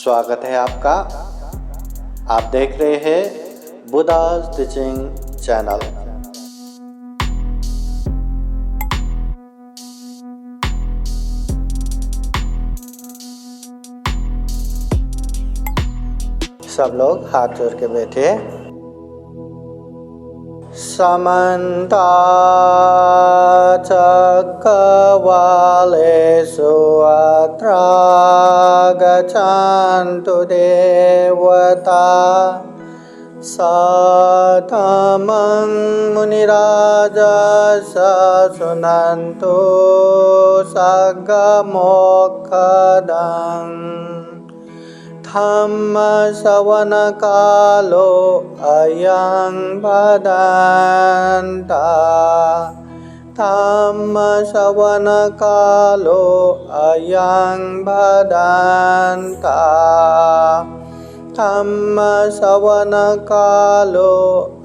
स्वागत है आपका। आप देख रहे हैं बुद्धा's टीचिंग चैनल। सब लोग हाथ जोड़ के बैठे। समन्ता चक्रवालेषु अत्रा गच्छन्तु देवता सततं मुनिराजः शृण्वन्तु सद्गमोक्षदम् धम्मश्रवणकालो अयं भदन्तः धम्मश्रवणकालो अयं भदन्तः धम्मश्रवणकालो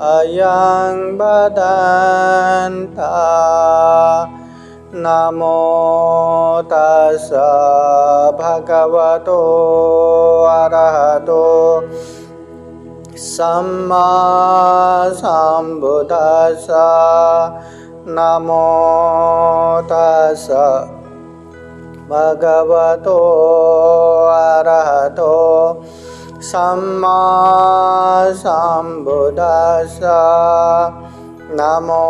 अयं भदन्तः। नमो तस्स भगवतो अरहतो सम्मा सम्बुद्दस्स। नमो तस्स भगवतो अरहतो सम्मा सम्बुद्दस्स। नमो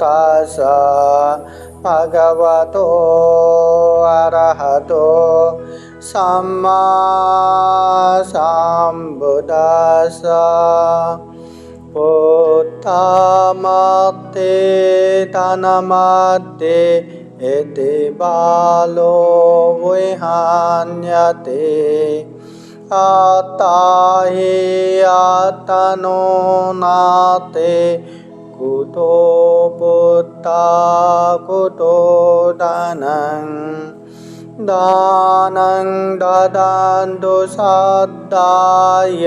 तस्स भगवतो अरहतो सम्मा सम्बुद्दस्स। पुत्तमते तन्मते इति बालो विहन्यते अत्ता हि आत्मनो नाते कुतो पुत्ता कुतो दानं दानं ददन्तु सद्दाय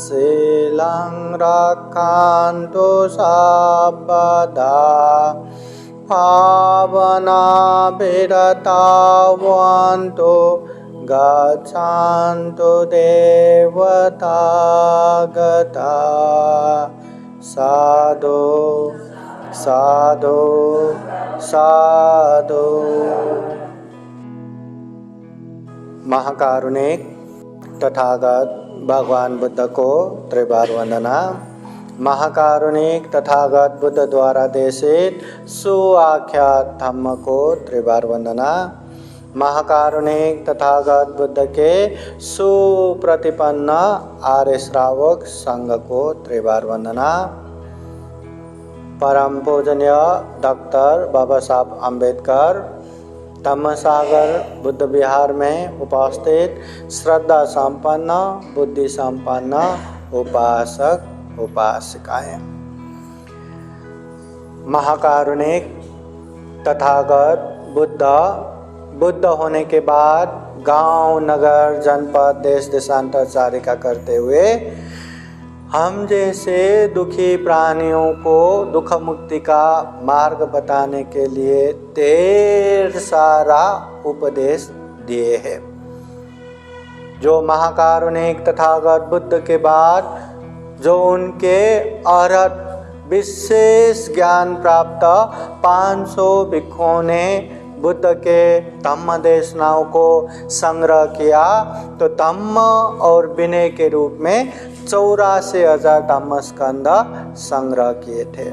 शीलं रक्षन्तु सर्वदा भावना विरतावन्तु गच्छन्तु देवतागता। साधु साधु साधु। महाकारुणिक तथागत भगवान बुद्ध को त्रिबार वंदना। महाकारुणिक तथागत बुद्ध द्वारा देशित सुआख्यात धम्म को त्रिबार वंदना। महाकारुणिक तथागत बुद्ध के सुप्रतिपन्न आर्य श्रावक संघ को त्रिबार वंदना। परम पूजनीय डॉक्टर बाबा साहब अम्बेडकर धम्मसागर बुद्ध विहार में उपस्थित श्रद्धा संपन्न बुद्धि संपन्न उपासक उपासिकाएं। महाकारुणिक तथागत बुद्ध होने के बाद गांव, नगर, जनपद, देश देशांतरचारिका करते हुए हम जैसे दुखी प्राणियों को दुख मुक्ति का मार्ग बताने के लिए ढेर सारा उपदेश दिए हैं। जो महाकारुणिक तथागत बुद्ध के बाद जो उनके अरहत विशेष ज्ञान प्राप्त 500 भिक्षुओं ने बुद्ध के धम्म देशनाओं को संग्रह किया, तो धम्म और विनय के रूप में 84,000 धम्म स्कंद संग्रह किए थे।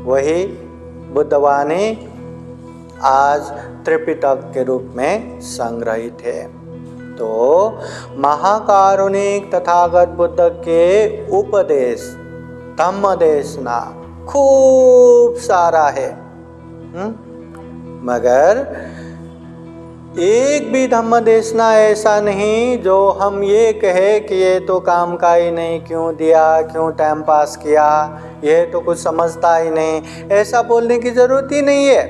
वही बुद्धवाणी आज त्रिपिटक के रूप में संग्रहित है। तो महाकारुणिक तथागत बुद्ध के उपदेश धम्म देशना खूब सारा है, मगर एक भी धम्म देशना ऐसा नहीं जो हम ये कहे कि ये तो काम का ही नहीं, क्यों दिया, क्यों टाइम पास किया, ये तो कुछ समझता ही नहीं, ऐसा बोलने की जरूरत ही नहीं है।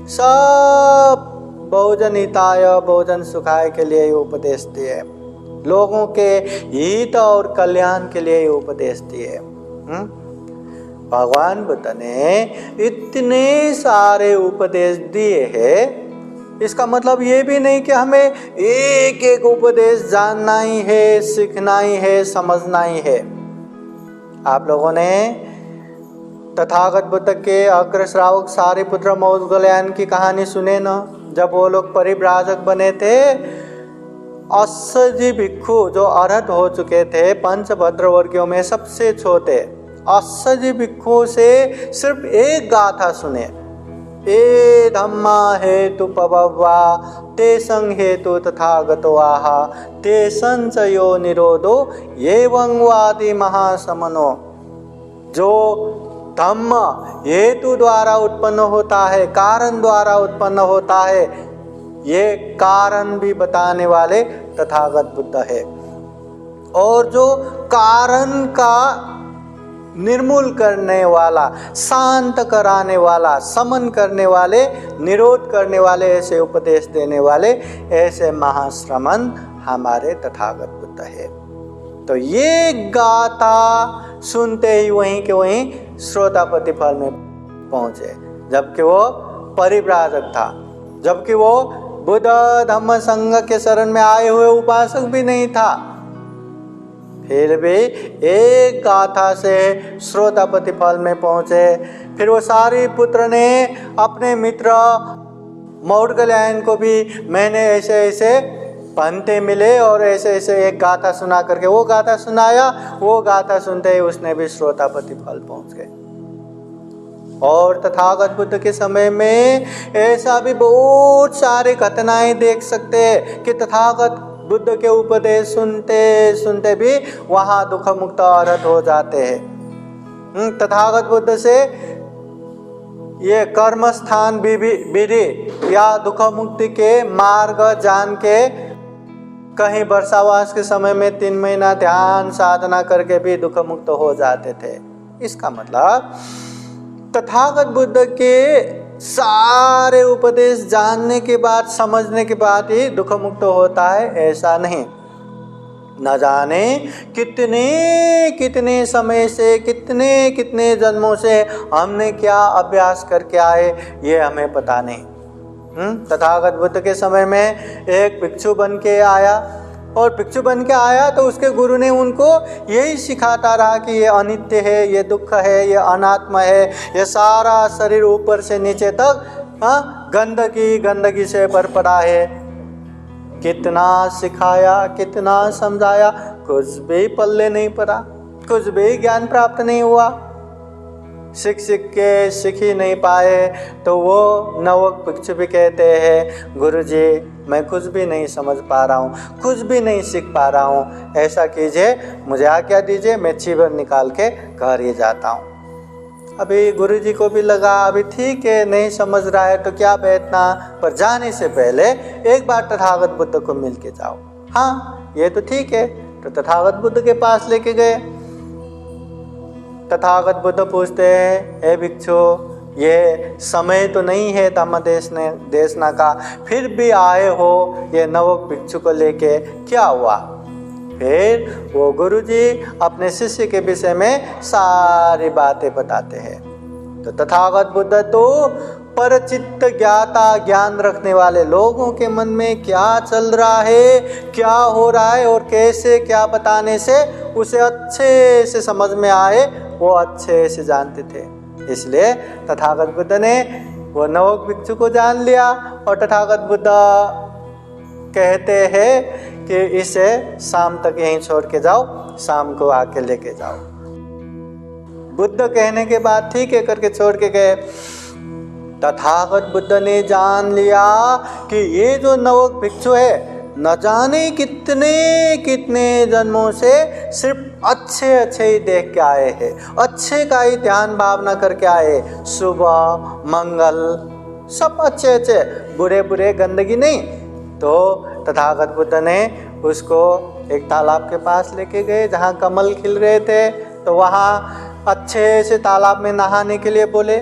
सब बहुजन हिताय बहुजन सुखाय के लिए उपदेश दिए, लोगों के हित और कल्याण के लिए उपदेश दिए। भगवान बुद्ध ने इतने सारे उपदेश दिए हैं, इसका मतलब ये भी नहीं कि हमें एक एक उपदेश जानना ही है, सीखना ही है, समझना ही है। आप लोगों ने तथागत बुद्ध के अग्र श्रावक सारिपुत्र मौदगल्यायन की कहानी सुने ना, जब वो लोग परिव्राजक बने थे। 80 भिक्षु जो अरहत हो चुके थे, पंचभद्र वर्गियों में सबसे छोटे 80 भिक्षुओं से सिर्फ एक गाथा सुने, ए धम्मा हेतु पववा ते संग हेतु तथागतो आहा ते संचयो निरोधो एवं वादि महासमनो। जो धम्म हेतु द्वारा उत्पन्न होता है, कारण द्वारा उत्पन्न होता है, ये कारण भी बताने वाले तथागत बुद्ध है। और जो कारण का निर्मूल करने वाला, शांत कराने वाला, समन करने वाले, निरोध करने वाले, ऐसे उपदेश देने वाले, ऐसे महाश्रमण हमारे तथागत बुद्ध है। तो ये गाथा सुनते ही वहीं के वहीं श्रोतापति फल में पहुंचे, जबकि वो परिव्राजक था, जबकि वो बुद्ध धम्म संघ के शरण में आए हुए उपासक भी नहीं था। फिर भी एक गाथा से श्रोतापति फल में पहुंचे। फिर वो सारिपुत्र ने अपने मित्र मौदगल्यायन को भी, मैंने ऐसे ऐसे पंथे मिले और ऐसे ऐसे एक गाथा सुना करके वो गाथा सुनाया। वो गाथा सुनते ही उसने भी श्रोतापति फल पहुंच गए। और तथागत बुद्ध के समय में ऐसा भी बहुत सारे घटनाएं देख सकते हैं कि तथागत बुद्ध के उपदेश सुनते सुनते भी वहाँ दुख मुक्त अरहत हो जाते हैं। तथागत बुद्ध से ये कर्म स्थान विधि या दुख मुक्ति के मार्ग जान के कहीं वर्षावास के समय में 3 महीना ध्यान साधना करके भी दुख मुक्त हो जाते थे। इसका मतलब तथागत बुद्ध के सारे उपदेश जानने के बाद, समझने के बाद ही दुख मुक्त होता है, ऐसा नहीं। न जाने कितने कितने समय से, कितने कितने जन्मों से हमने क्या अभ्यास करके आए, ये हमें पता नहीं। तथागत बुद्ध के समय में एक भिक्षु बन के आया, और भिक्षु बन के आया तो उसके गुरु ने उनको यही सिखाता रहा कि ये अनित्य है, ये दुख है, ये अनात्मा है, ये सारा शरीर ऊपर से नीचे तक गंदगी गंदगी से भर पड़ा है। कितना सिखाया, कितना समझाया, कुछ भी पल्ले नहीं पड़ा, कुछ भी ज्ञान प्राप्त नहीं हुआ। सीख के सीख ही नहीं पाए तो वो नवक भिक्षु भी कहते हैं, गुरुजी मैं कुछ भी नहीं समझ पा रहा हूँ, कुछ भी नहीं सीख पा रहा हूँ, ऐसा कीजिए, मुझे आज्ञा दीजिए, मैं चीवर निकाल के घर ही जाता हूँ। अभी गुरुजी को भी लगा अभी ठीक है, नहीं समझ रहा है तो क्या बैठना, पर जाने से पहले एक बार तथागत बुद्ध को मिल के जाओ। हाँ ये तो ठीक है। तो तथागत बुद्ध के पास लेके गए। तथागत बुद्ध पूछते हैं, हे भिक्षु ये समय तो नहीं है धम्म देशना का, फिर भी आए हो ये नवक भिक्षु को लेके, क्या हुआ? फिर वो गुरुजी अपने शिष्य के विषय में सारी बातें बताते हैं। तो तथागत बुद्ध तो परचित्त ज्ञाता, ज्ञान रखने वाले लोगों के मन में क्या चल रहा है, क्या हो रहा है और कैसे क्या बताने से उसे अच्छे से समझ में आए, वो अच्छे से जानते थे। इसलिए तथागत बुद्ध ने वो नवक भिक्षु को जान लिया और तथागत बुद्ध कहते हैं कि इसे शाम तक यहीं छोड़ के जाओ, शाम को आके लेके जाओ। बुद्ध कहने के बाद ठीक है करके छोड़ के गए। तथागत बुद्ध ने जान लिया कि ये जो नवक भिक्षु है न जाने कितने कितने जन्मों से सिर्फ अच्छे अच्छे ही देख के आए हैं, अच्छे का ही ध्यान भावना करके आए, सुबह मंगल सब अच्छे अच्छे, बुरे बुरे गंदगी नहीं। तो तथागत बुद्ध ने उसको एक तालाब के पास लेके गए जहाँ कमल खिल रहे थे। तो वहाँ अच्छे से तालाब में नहाने के लिए बोले,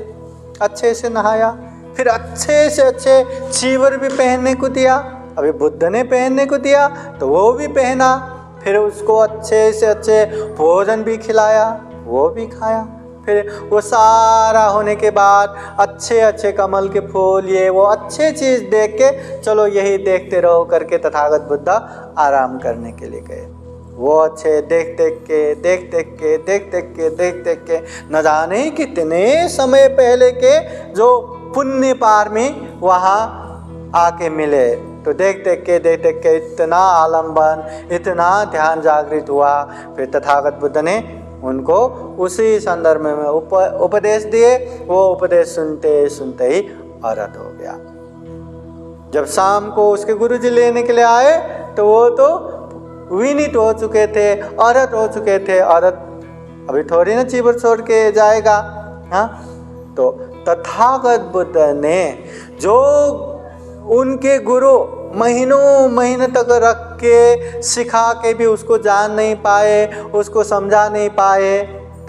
अच्छे से नहाया। फिर अच्छे से अच्छे चीवर भी पहनने को दिया, अभी बुद्ध ने पहनने को दिया तो वो भी पहना। फिर उसको अच्छे से अच्छे भोजन भी खिलाया, वो भी खाया। फिर वो सारा होने के बाद अच्छे अच्छे कमल के फूल, ये वो अच्छे चीज़ देख के चलो यही देखते रहो करके तथागत बुद्ध आराम करने के लिए गए। वो अच्छे देख देख के न जाने कितने समय पहले के जो पुण्य पारमी वहाँ आके मिले। तो देख देख के इतना आलम्बन, इतना ध्यान जागृत हुआ। फिर तथागत बुद्ध ने उनको उसी संदर्भ में उपदेश दिए। वो उपदेश सुनते सुनते ही औरत हो गया। जब शाम को उसके गुरुजी लेने के लिए आए तो वो तो विनीत हो चुके थे, औरत हो चुके थे। औरत अभी थोड़ी ना चीबर छोड़ के जाएगा। हाँ, तो तथागत बुद्ध ने जो उनके गुरु महीनों महीने तक रख के सिखा के भी उसको जान नहीं पाए, उसको समझा नहीं पाए,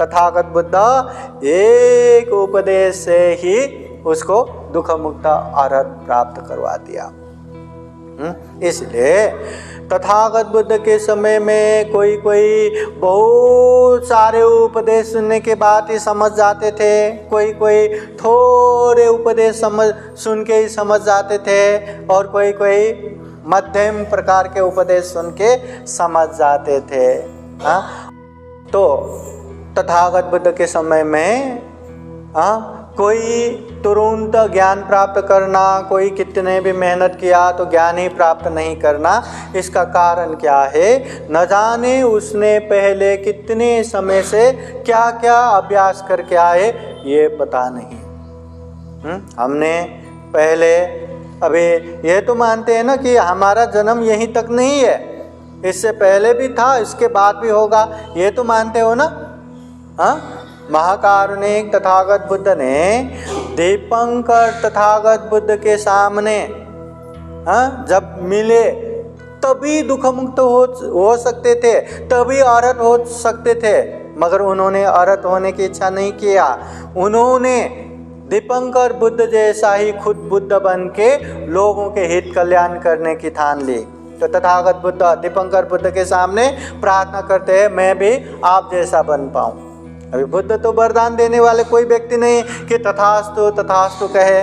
तथागत बुद्ध एक उपदेश से ही उसको दुख मुक्त औरत प्राप्त करवा दिया। इसलिए तथागत बुद्ध के समय में कोई बहुत सारे उपदेश सुनने के बाद ही समझ जाते थे, कोई थोड़े उपदेश सुन के ही समझ जाते थे, और कोई मध्यम प्रकार के उपदेश सुन के समझ जाते थे। हाँ, तो तथागत बुद्ध के समय में कोई तुरंत ज्ञान प्राप्त करना, कोई कितने भी मेहनत किया तो ज्ञान ही प्राप्त नहीं करना। इसका कारण क्या है? न जाने उसने पहले कितने समय से क्या क्या अभ्यास करके आए, ये पता नहीं। हमने पहले अभी ये तो मानते हैं ना कि हमारा जन्म यहीं तक नहीं है, इससे पहले भी था, इसके बाद भी होगा, ये तो मानते हो ना। हाँ, महाकारुणिक तथागत बुद्ध ने दीपंकर तथागत बुद्ध के सामने जब मिले तभी दुख मुक्त हो सकते थे, तभी औरत हो सकते थे, मगर उन्होंने औरत होने की इच्छा नहीं किया। उन्होंने दीपंकर बुद्ध जैसा ही खुद बुद्ध बन के लोगों के हित कल्याण करने की ठान ली। तो तथागत बुद्ध दीपंकर बुद्ध के सामने प्रार्थना करते हैं, मैं भी आप जैसा बन पाऊँ। अभी बुद्ध तो वरदान देने वाले कोई व्यक्ति नहीं कि तथास्तु तथास्तु कहे।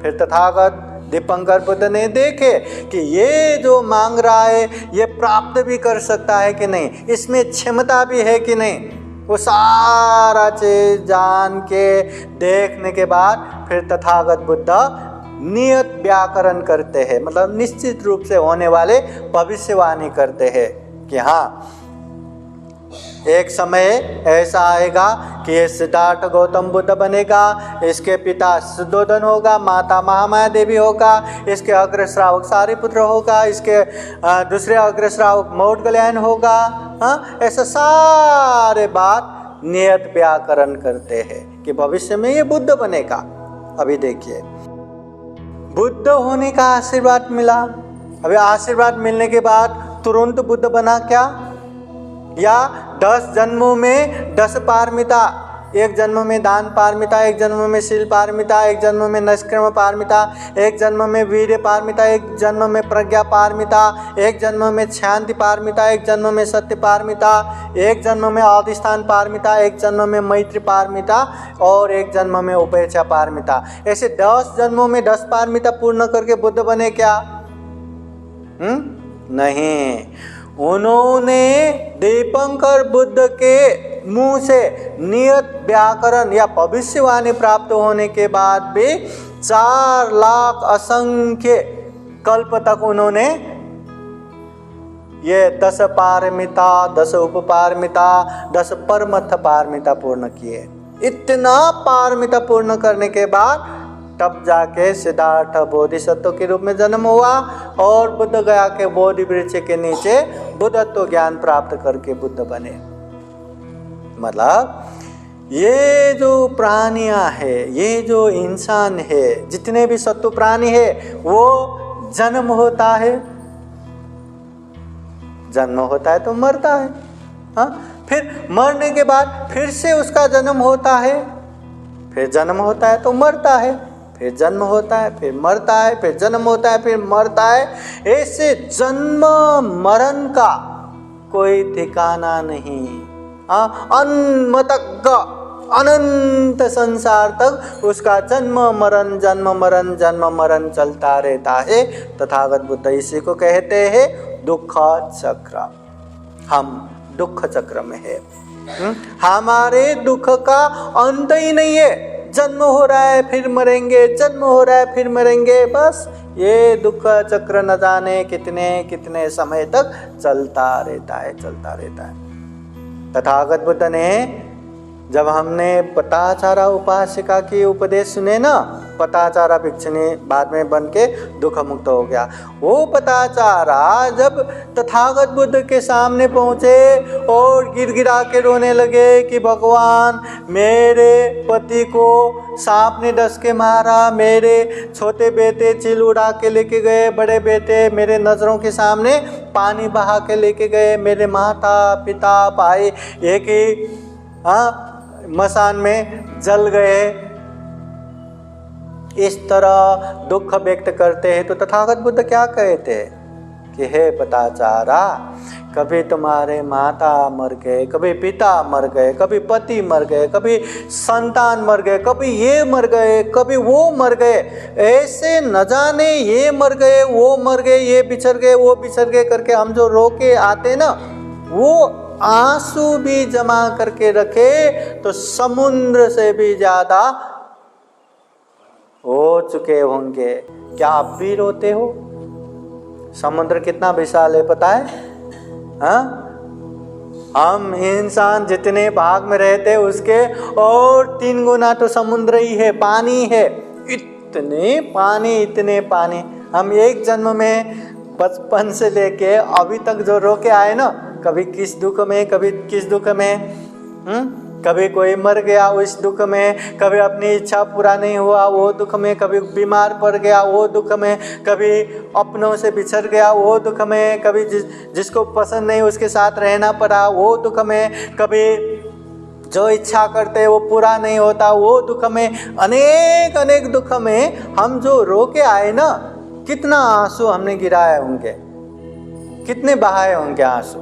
फिर तथागत दीपंकर बुद्ध ने देखे कि ये जो मांग रहा है ये प्राप्त भी कर सकता है कि नहीं, इसमें क्षमता भी है कि नहीं। वो सारा चीज जान के देखने के बाद फिर तथागत बुद्ध नियत व्याकरण करते हैं, मतलब निश्चित रूप से होने वाले भविष्यवाणी करते हैं कि हाँ, एक समय ऐसा आएगा कि ये सिद्धार्थ गौतम बुद्ध बनेगा, इसके पिता शुद्धोधन होगा, माता महामाया देवी होगा, इसके अग्रश्रावक सारिपुत्र होगा, इसके दूसरे अग्रश्रावक मौट कल्याण होगा। हाँ, ऐसा सारे बात नियत व्याकरण करते हैं कि भविष्य में ये बुद्ध बनेगा। अभी देखिए, बुद्ध होने का आशीर्वाद मिला। अभी आशीर्वाद मिलने के बाद तुरंत बुद्ध बना क्या? या 10 जन्मों में 10 पारमिता, एक जन्म में दान पारमिता, एक जन्म में शील पारमिता, एक जन्म में निष्क्रम पारमिता, एक जन्म में वीर्य पारमिता, एक जन्म में प्रज्ञा पारमिता, एक जन्म में शांति पारमिता, एक जन्म में सत्य पारमिता, एक जन्म में अधिष्ठान पारमिता, एक जन्म में मैत्री पारमिता और एक जन्म में उपेक्षा पारमिता। ऐसे 10 जन्मों में 10 पारमिता पूर्ण करके बुद्ध बने क्या? नहीं, उन्होंने दीपंकर बुद्ध के मुंह से नियत व्याकरण या भविष्यवाणी प्राप्त होने के बाद भी 4 लाख असंख्य कल्प तक उन्होंने ये 10 पारमिता, 10 उपपारमिता, 10 परमथ पारमिता पूर्ण किए। इतना पारमिता पूर्ण करने के बाद तब जाके सिद्धार्थ बोधिसत्व के रूप में जन्म हुआ और बुद्ध गया के बोधि वृक्ष के नीचे बुद्धत्व ज्ञान प्राप्त करके बुद्ध बने। मतलब ये जो प्राणियां है, ये जो इंसान है, जितने भी सत्व प्राणी है, वो जन्म होता है, जन्म होता है तो मरता है। हाँ, फिर मरने के बाद फिर से उसका जन्म होता है, फिर जन्म होता है तो मरता है, फिर जन्म होता है, फिर मरता है, फिर जन्म होता है, फिर मरता है। ऐसे जन्म मरण का कोई ठिकाना नहीं। अनमतज्ञ अनंत संसार तक उसका जन्म मरण जन्म मरण चलता रहता है। तथागत बुद्ध इसी को कहते हैं दुख चक्र। हम दुख चक्र में है। हमारे दुख का अंत ही नहीं है। जन्म हो रहा है फिर मरेंगे, जन्म हो रहा है फिर मरेंगे, बस ये दुख चक्र न जाने कितने कितने समय तक चलता रहता है। तथागत बुद्ध ने जब हमने पताचारा उपासिका की उपदेश सुने ना, पताचारा भिक्षुनी बाद में बन के दुख मुक्त हो गया। वो पताचारा जब तथागत बुद्ध के सामने पहुँचे और गिड़गिड़ा के रोने लगे कि भगवान मेरे पति को सांप ने डस के मारा, मेरे छोटे बेटे चिल उड़ा के लेके गए, बड़े बेटे मेरे नज़रों के सामने पानी बहा के लेके गए, मेरे माता पिता भाई एक ही मसान में जल गए। इस तरह दुख व्यक्त करते हैं तो तथागत बुद्ध क्या कहते हैं कि हे पताचारा, कभी तुम्हारे माता मर गए, कभी पिता मर गए, कभी पति मर गए, कभी संतान मर गए, कभी ये मर गए, कभी वो मर गए, ऐसे न जाने ये मर गए, वो मर गए, ये बिछड़ गए, वो बिछड़ गए करके हम जो रो के आते ना, वो आंसू भी जमा करके रखे तो समुद्र से भी ज्यादा हो चुके होंगे। क्या आप भी रोते हो? समुद्र कितना विशाल है पता है? हाँ, हम इंसान जितने भाग में रहते उसके और 3 गुना तो समुद्र ही है, पानी है। इतने पानी हम एक जन्म में बचपन से लेके अभी तक जो रो के आए ना, कभी किस दुख में, कभी किस दुख में, कभी कोई मर गया उस दुख में, कभी अपनी इच्छा पूरा नहीं हुआ वो दुख में, कभी बीमार पड़ गया वो दुख में, कभी अपनों से बिछड़ गया वो दुख में, कभी जिसको पसंद नहीं उसके साथ रहना पड़ा वो दुख में, कभी जो इच्छा करते वो पूरा नहीं होता वो दुख में, अनेक दुख में हम जो रो के आए ना, कितना आंसू हमने गिराए होंगे, कितने बहाए होंगे आंसू,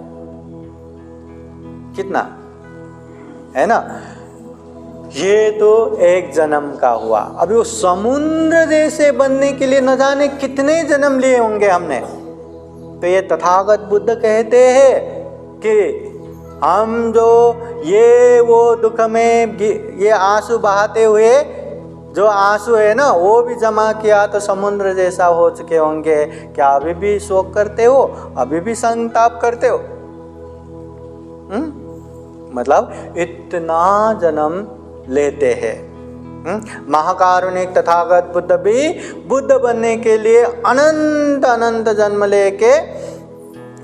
कितना है ना। ये तो एक जन्म का हुआ। अभी वो समुद्र जैसे बनने के लिए न जाने कितने जन्म लिए होंगे हमने। तो ये तथागत बुद्ध कहते हैं कि हम जो ये वो दुख में ये आंसू बहाते हुए जो आंसू है ना, वो भी जमा किया तो समुद्र जैसा हो चुके होंगे। क्या अभी भी शोक करते हो? अभी भी संताप करते हो? मतलब इतना जन्म लेते हैं। महाकारुणिक तथागत बुद्ध भी बुद्ध बनने के लिए अनंत जन्म लेके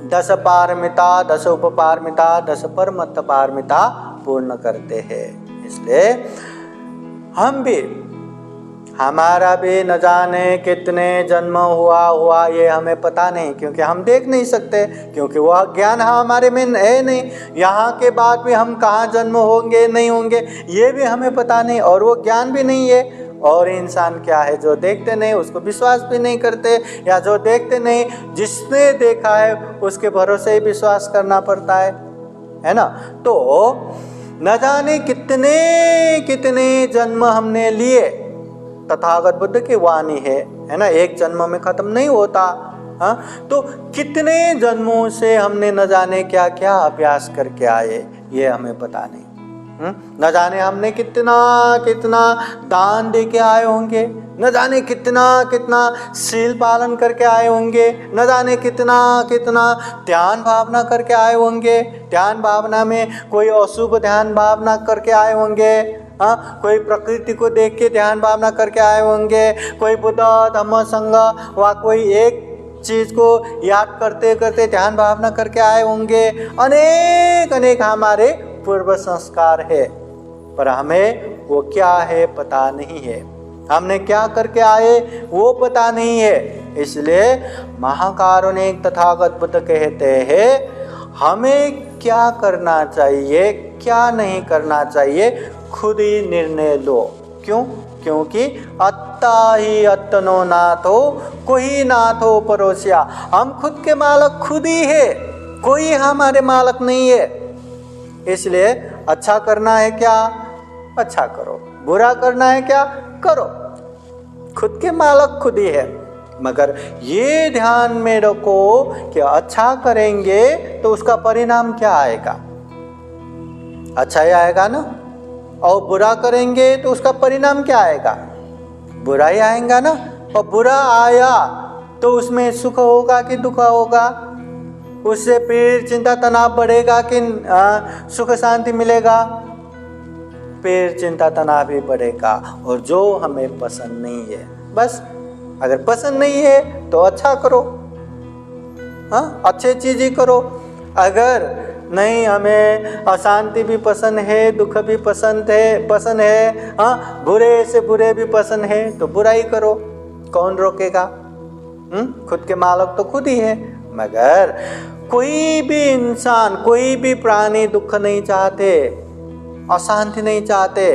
10 पारमिता, 10 उपपारमिता, 10 परमत्त पारमिता पूर्ण करते हैं। इसलिए हम भी, हमारा भी न जाने कितने जन्म हुआ ये हमें पता नहीं, क्योंकि हम देख नहीं सकते, क्योंकि वह ज्ञान हमारे में है नहीं। यहाँ के बाद भी हम कहाँ जन्म होंगे नहीं होंगे ये भी हमें पता नहीं, और वो ज्ञान भी नहीं है। और इंसान क्या है, जो देखते नहीं उसको विश्वास भी नहीं करते, या जो देखते नहीं जिसने देखा है उसके भरोसे ही विश्वास करना पड़ता है ना। तो न जाने कितने जन्म हमने लिए। तथागत बुद्ध की वाणी है ना, एक जन्म में खत्म नहीं होता। हाँ, तो कितने जन्मों से हमने न जाने क्या क्या अभ्यास करके आए ये हमें पता नहीं। न जाने हमने कितना दान दे के आए होंगे, न जाने कितना शील पालन करके आए होंगे, न जाने कितना ध्यान भावना करके आए होंगे। ध्यान भावना में कोई अशुभ ध्यान भावना करके आए होंगे। हाँ, कोई प्रकृति को देख के ध्यान भावना करके आए होंगे, कोई बुद्ध धम्म संघ व कोई एक चीज को याद करते करते ध्यान भावना करके आए होंगे। अनेक हमारे पूर्व संस्कार है, पर हमें वो क्या है पता नहीं है। हमने क्या करके आए वो पता नहीं है। इसलिए महाकारुणिक तथागत बुद्ध कहते हैं हमें क्या करना चाहिए क्या नहीं करना चाहिए खुद ही निर्णय लो। क्यों? क्योंकि अत्ता ही अत्तनो नाथो कोई नाथो परोसिया। हम खुद के मालक खुद ही है, कोई हमारे मालक नहीं है। इसलिए अच्छा करना है क्या अच्छा करो। बुरा करना है क्या, करो, खुद के मालिक खुद ही है। मगर ये ध्यान में रखो कि अच्छा करेंगे तो उसका परिणाम क्या आएगा, अच्छा ही आएगा ना। और बुरा करेंगे तो उसका परिणाम क्या आएगा, बुरा ही आएगा ना। और बुरा आया तो उसमें सुख होगा कि दुख होगा, उससे फिर चिंता तनाव बढ़ेगा कि सुख शांति मिलेगा, फिर चिंता तनाव ही बढ़ेगा। और जो हमें पसंद नहीं है, बस अगर पसंद नहीं है तो अच्छा करो, हाँ अच्छे चीज ही करो। अगर नहीं हमें अशांति भी पसंद है, दुख भी पसंद है, हाँ बुरे से बुरे भी पसंद है, तो बुराई करो, कौन रोकेगा। खुद के मालिक तो खुद ही है। मगर कोई भी इंसान, कोई भी प्राणी दुख नहीं चाहते, अशांति नहीं चाहते,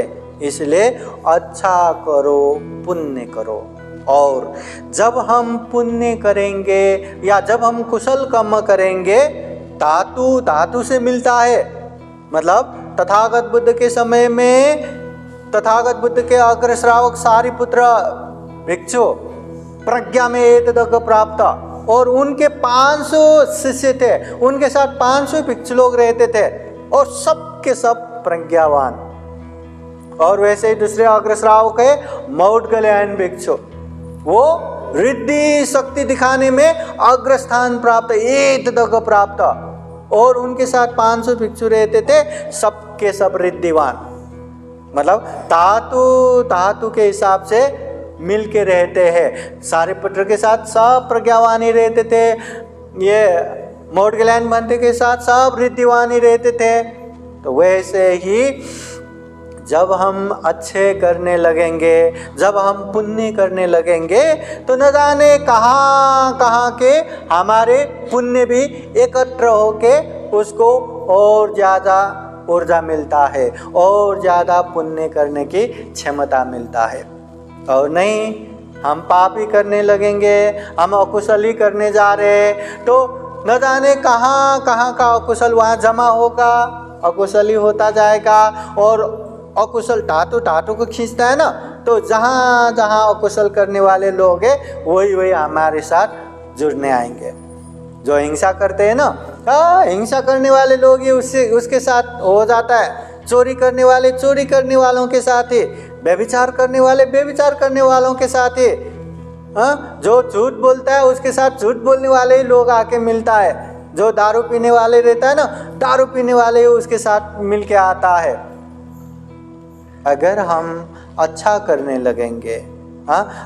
इसलिए अच्छा करो, पुण्य करो। और जब हम पुण्य करेंगे या जब हम कुशल कर्म करेंगे, धातु से मिलता है। मतलब तथागत बुद्ध के समय में तथागत बुद्ध के अग्र श्रावक सारिपुत्र भिक्षु प्रज्ञा में एतदग प्राप्त, और उनके 500 शिष्य थे, उनके साथ 500 भिक्षु लोग रहते थे, और सब के सब प्रज्ञावान। और वैसे ही दूसरे अग्र श्रावक है मौदगल्यायन भिक्षु, वो रिद्धि शक्ति दिखाने में अग्र स्थान प्राप्त, एतदग प्राप्त, और उनके साथ 500 भिक्षु रहते थे, सबके सब रिद्धिवान। मतलब धातु के हिसाब से मिल के रहते हैं। सारिपुत्र के साथ सब प्रज्ञावान ही रहते थे, ये मौदगल्यायन भंते के साथ सब रिद्धिवान ही रहते थे। तो वैसे ही जब हम अच्छे करने लगेंगे, जब हम पुण्य करने लगेंगे, तो न जाने कहाँ के हमारे पुण्य भी एकत्र होके उसको और ज़्यादा ऊर्जा मिलता है, और ज़्यादा पुण्य करने की क्षमता मिलता है। और नहीं हम पाप ही करने लगेंगे, हम अकुशल ही करने जा रहे हैं, तो न जाने कहाँ का अकुशल वहाँ जमा होगा, अकुशल ही होता जाएगा। और अकुशल धातु को खींचता है ना, तो जहाँ अकुशल करने वाले लोग हैं वही हमारे साथ जुड़ने आएंगे। जो हिंसा करते हैं ना, हिंसा करने वाले लोग ही उसके साथ हो जाता है। चोरी करने वाले चोरी करने वालों के साथ ही, व्यभिचार करने वाले व्यभिचार करने वालों के साथ ही, जो झूठ बोलता है उसके साथ झूठ बोलने वाले ही लोग आके मिलता है। जो दारू पीने वाले रहता है ना, दारू पीने वाले उसके साथ मिल के आता है। अगर हम अच्छा करने लगेंगे,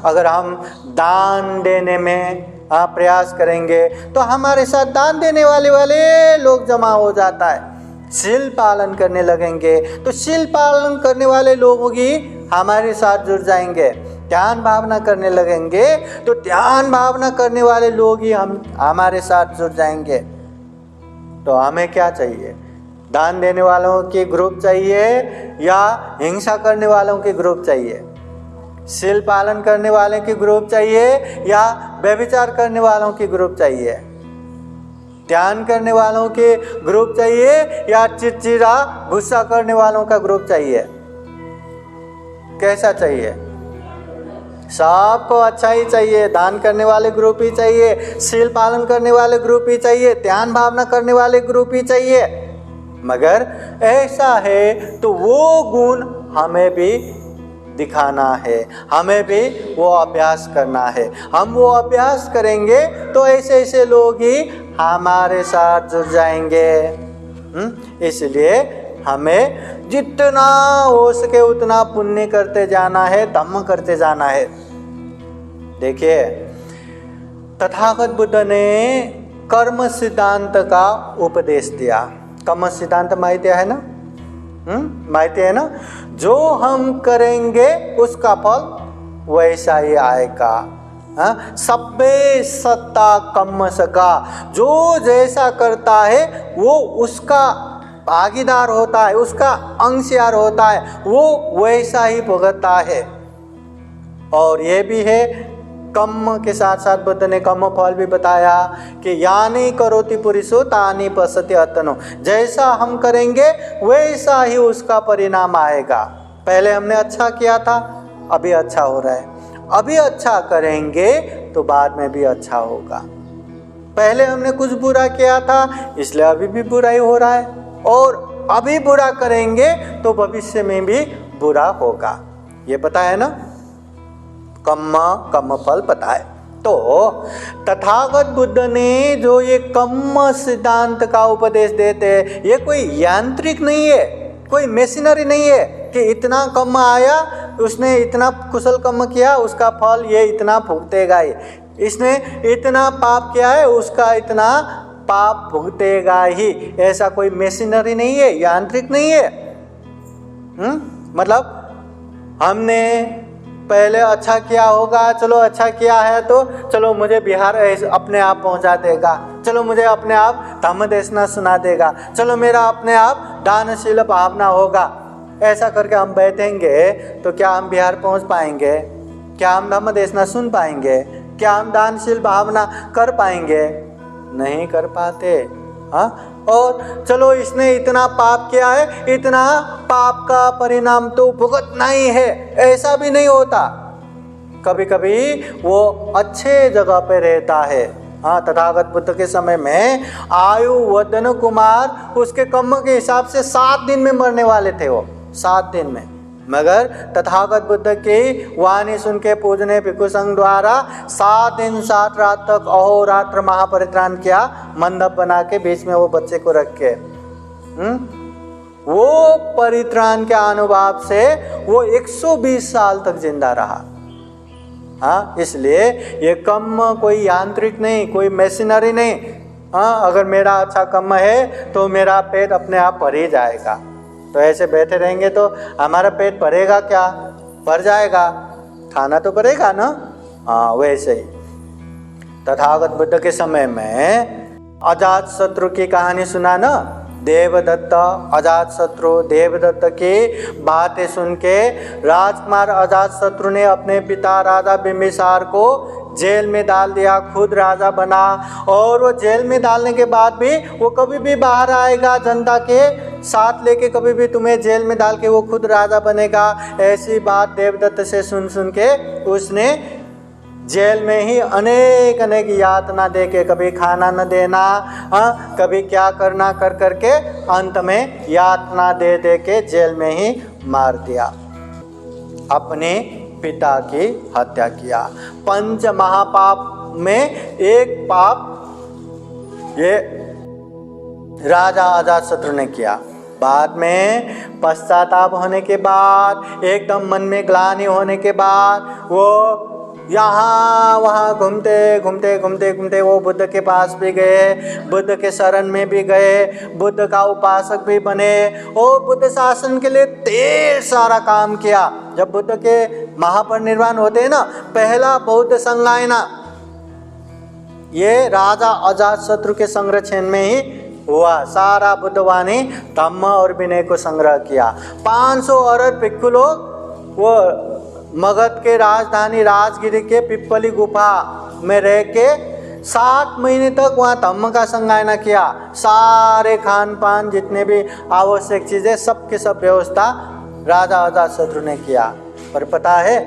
अगर हम दान देने में प्रयास करेंगे, तो हमारे साथ दान देने वाले लोग जमा हो जाता है। शील पालन करने लगेंगे तो शील पालन करने वाले लोग ही हमारे साथ जुड़ जाएंगे। ध्यान भावना करने लगेंगे तो ध्यान भावना करने वाले लोग ही हमारे साथ जुड़ जाएंगे। तो हमें क्या चाहिए, दान देने वालों की ग्रुप चाहिए या हिंसा करने वालों की ग्रुप चाहिए? शील पालन करने वाले की ग्रुप चाहिए या व्यभिचार करने वालों की ग्रुप चाहिए? ध्यान करने वालों के ग्रुप चाहिए या चिड़चिड़ा गुस्सा करने वालों का ग्रुप चाहिए? कैसा चाहिए? सबको अच्छा ही चाहिए। दान करने वाले ग्रुप ही चाहिए, शील पालन करने वाले ग्रुप ही चाहिए, ध्यान भावना करने वाले ग्रुप ही चाहिए। मगर ऐसा है तो वो गुण हमें भी दिखाना है, हमें भी वो अभ्यास करना है। हम वो अभ्यास करेंगे तो ऐसे लोग ही हमारे साथ जुड़ जाएंगे। इसलिए हमें जितना हो सके उतना पुण्य करते जाना है, धम्म करते जाना है। देखिए, तथागत बुद्ध ने कर्म सिद्धांत का उपदेश दिया। कर्म सिद्धांत माहिती है ना? माहिती है ना? जो हम करेंगे उसका फल वैसा ही आएगा। सब्बे सत्ता कर्म सका, जो जैसा करता है वो उसका भागीदार होता है, उसका अंशीदार होता है, वो वैसा ही भुगतता है। और ये भी है, कर्म के साथ साथ बुद्ध ने कर्म फल भी बताया कि यानी करोति पुरुषो तानी पश्यति आत्मनो, जैसा हम करेंगे वैसा ही उसका परिणाम आएगा। पहले हमने अच्छा किया था, अभी अच्छा हो रहा है, अभी अच्छा करेंगे तो बाद में भी अच्छा होगा। पहले हमने कुछ बुरा किया था इसलिए अभी भी बुरा ही हो रहा है, और अभी बुरा करेंगे तो भविष्य में भी बुरा होगा। ये पता है ना, कर्म फल पता है। तो तथागत बुद्ध ने जो ये कर्म सिद्धांत का उपदेश देते हैं, ये कोई यांत्रिक नहीं है, कोई मशीनरी नहीं है कि इतना कर्म आया, उसने इतना कुशल कर्म किया, उसका फल ये इतना भुगतेगा ही, इसने इतना पाप किया है उसका इतना पाप भुगतेगा ही। ऐसा कोई मशीनरी नहीं है, यांत्रिक नहीं है। मतलब हमने पहले अच्छा किया होगा, चलो अच्छा किया है तो चलो मुझे बिहार अपने आप पहुंचा देगा, चलो मुझे अपने आप धम्म देशना सुना देगा, चलो मेरा अपने आप दानशील भावना होगा। ऐसा करके हम बैठेंगे तो क्या हम बिहार पहुंच पाएंगे? क्या हम धम्म देशना सुन पाएंगे? क्या हम दानशील भावना कर पाएंगे? नहीं कर पाते। हाँ, और चलो इसने इतना पाप किया है, इतना पाप का परिणाम तो भुगतना ही है, ऐसा भी नहीं होता। कभी कभी वो अच्छे जगह पे रहता है। हाँ, तथागत बुद्ध के समय में आयु वर्धन कुमार उसके कर्म के हिसाब से 7 दिन में मरने वाले थे, वो 7 दिन में, मगर तथागत बुद्ध की वाणी सुन के पूजने भिक्षु संघ द्वारा 7 दिन 7 रात तक अहोरात्र महापरित्राण किया, मंडप बना के बीच में वो बच्चे को रख के। वो परित्राण के अनुभव से वो 120 साल तक जिंदा रहा। हाँ, इसलिए ये कर्म कोई यांत्रिक नहीं, कोई मशीनरी नहीं। हाँ, अगर मेरा अच्छा कर्म है तो मेरा पेट अपने आप भर ही जाएगा। तो ऐसे बैठे रहेंगे तो हमारा पेट भरेगा क्या? भर जाएगा, खाना तो भरेगा ना। हाँ, वैसे ही तथागत बुद्ध के समय में अजात शत्रु की कहानी सुना ना। देवदत्त, अजात शत्रु, देवदत्त की बातें सुन के राजकुमार अजात शत्रु ने अपने पिता राजा बिंबिसार को जेल में डाल दिया, खुद राजा बना। और वो जेल में डालने के बाद भी वो कभी भी बाहर आएगा, जनता के साथ लेके कभी भी तुम्हें जेल में डाल के वो खुद राजा बनेगा। ऐसी बात देवदत्त से सुन सुन के उसने जेल में ही अनेक अनेक यातना दे के, कभी खाना न देना, कभी क्या करना कर करके अंत में यातना दे दे के जेल में ही मार दिया, अपने पिता की हत्या किया। 5 महापाप में एक पाप ये राजा अजातशत्रु ने किया। बाद में पश्चाताप होने के बाद, एकदम मन में ग्लानि होने के बाद, वो यहाँ वहाँ घूमते घूमते घूमते घूमते वो बुद्ध के पास भी गए, बुद्ध के शरण में भी गए, बुद्ध का उपासक भी बने और बुद्ध शासन के लिए ढेर सारा काम किया। जब बुद्ध के महापरिनिर्वाण होते हैं ना, पहला बौद्ध संगायना ये राजा अजातशत्रु के संरक्षण में ही हुआ। सारा बुद्धवाणी धम्म और विनय को संग्रह किया। 500 औरत भिक्षु लोग वो मगध के राजधानी राजगिरी के पिप्पली गुफा में रह के 7 महीने तक वहाँ धम्म का संगायना किया। सारे खान पान जितने भी आवश्यक चीज़ें सबके सब व्यवस्था राजा अजातशत्रु ने किया। पर पता है,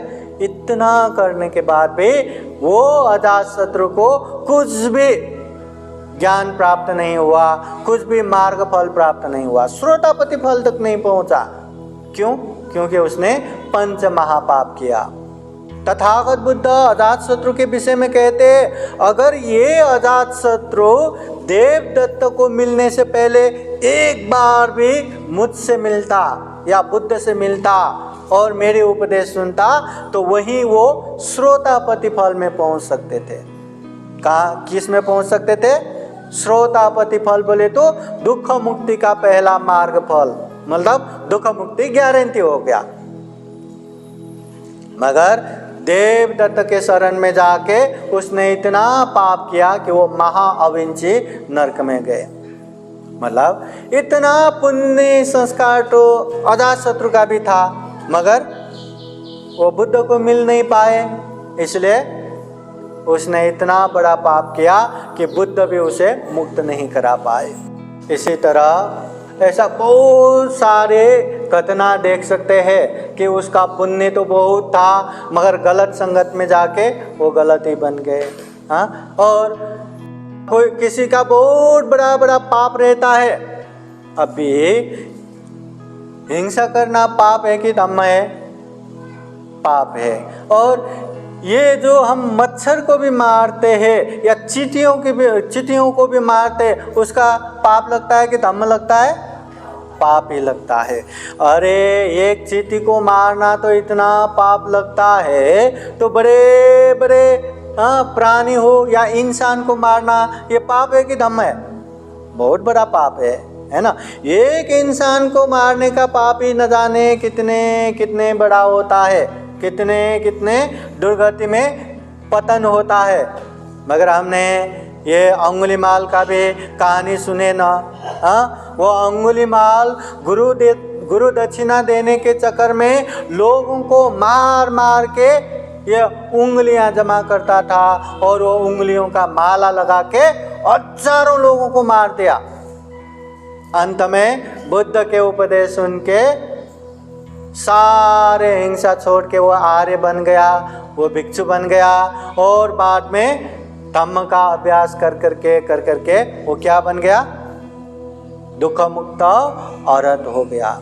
इतना करने के बाद भी वो अजातशत्रु को कुछ भी ज्ञान प्राप्त नहीं हुआ, कुछ भी मार्ग फल प्राप्त नहीं हुआ, श्रोतापति फल तक नहीं पहुंचा। क्यों? क्योंकि उसने 5 महापाप किया। तथागत बुद्ध अजातशत्रु के विषय में कहते, अगर ये अजातशत्रु देवदत्त को मिलने से पहले एक बार भी मुझसे मिलता या बुद्ध से मिलता और मेरे उपदेश सुनता तो वही वो श्रोतापति फल में पहुंच सकते थे। कहाँ, किस में पहुंच सकते थे? श्रोतापति फल बोले तो दुख मुक्ति का पहला मार्ग फल, मतलब दुख मुक्ति गारंटी हो गया। मगर देवदत्त के शरण में जाके उसने इतना पाप किया कि वो महाअविंची नरक में गए। मतलब इतना पुण्य संस्कार तो अजातशत्रु का भी था, मगर वो बुद्ध को मिल नहीं पाए, इसलिए उसने इतना बड़ा पाप किया कि बुद्ध भी उसे मुक्त नहीं करा पाए। इसी तरह ऐसा बहुत सारे कितना देख सकते हैं कि उसका पुण्य तो बहुत था, मगर गलत संगत में जाके वो गलत ही बन गए। हाँ, और कोई किसी का बहुत बड़ा बड़ा पाप रहता है। अभी हिंसा करना पाप है कि धम्म है? पाप है। और ये जो हम मच्छर को भी मारते हैं या चींटियों को भी मारते हैं, उसका पाप लगता है कि धम्म लगता है? पाप ही लगता है। अरे एक चींटी को मारना तो इतना पाप लगता है, तो बड़े बड़े प्राणी हो या इंसान को मारना ये पाप है कि धम्म है? बहुत बड़ा पाप है ना। एक इंसान को मारने का पाप ही न जाने कितने कितने बड़ा होता है, कितने कितने दुर्गति में पतन होता है। मगर हमने ये अंगुलीमाल का भी कहानी सुने ना। वो अंगुलीमाल गुरु दक्षिणा देने के चक्कर में लोगों को मार मार के ये उंगलियां जमा करता था, और वो उंगलियों का माला लगा के हजारों लोगों को मार दिया। अंत में बुद्ध के उपदेश सुन के सारे हिंसा छोड़ के वो आर्य बन गया, वो भिक्षु बन गया, और बाद में धम्म का अभ्यास कर करके वो क्या बन गया? दुख मुक्त औरत हो गया।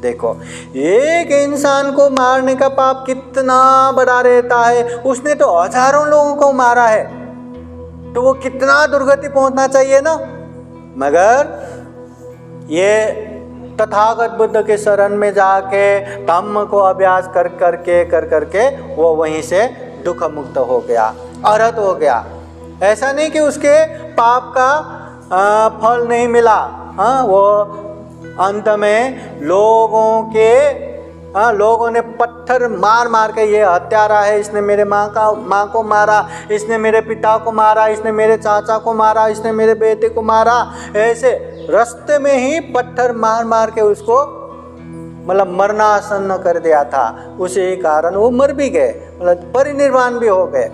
देखो, एक इंसान को मारने का पाप कितना बड़ा रहता है। उसने तो हजारों लोगों को मारा है, तो वो कितना दुर्गति पहुंचना चाहिए ना। मगर ये तथागत बुद्ध के शरण में जाके धम्म को अभ्यास कर करके वो वहीं से दुख मुक्त हो गया, अरहत हो गया। ऐसा नहीं कि उसके पाप का फल नहीं मिला। वो अंत में लोगों ने पत्थर मार मार के, ये हत्यारा है, इसने मेरे माँ को मारा, इसने मेरे पिता को मारा, इसने मेरे चाचा को मारा, इसने मेरे बेटे को मारा, ऐसे रास्ते में ही पत्थर मार मार के उसको मतलब मरणासन्न कर दिया था। उसी कारण वो मर भी गए, मतलब परिनिर्वाण भी हो गए।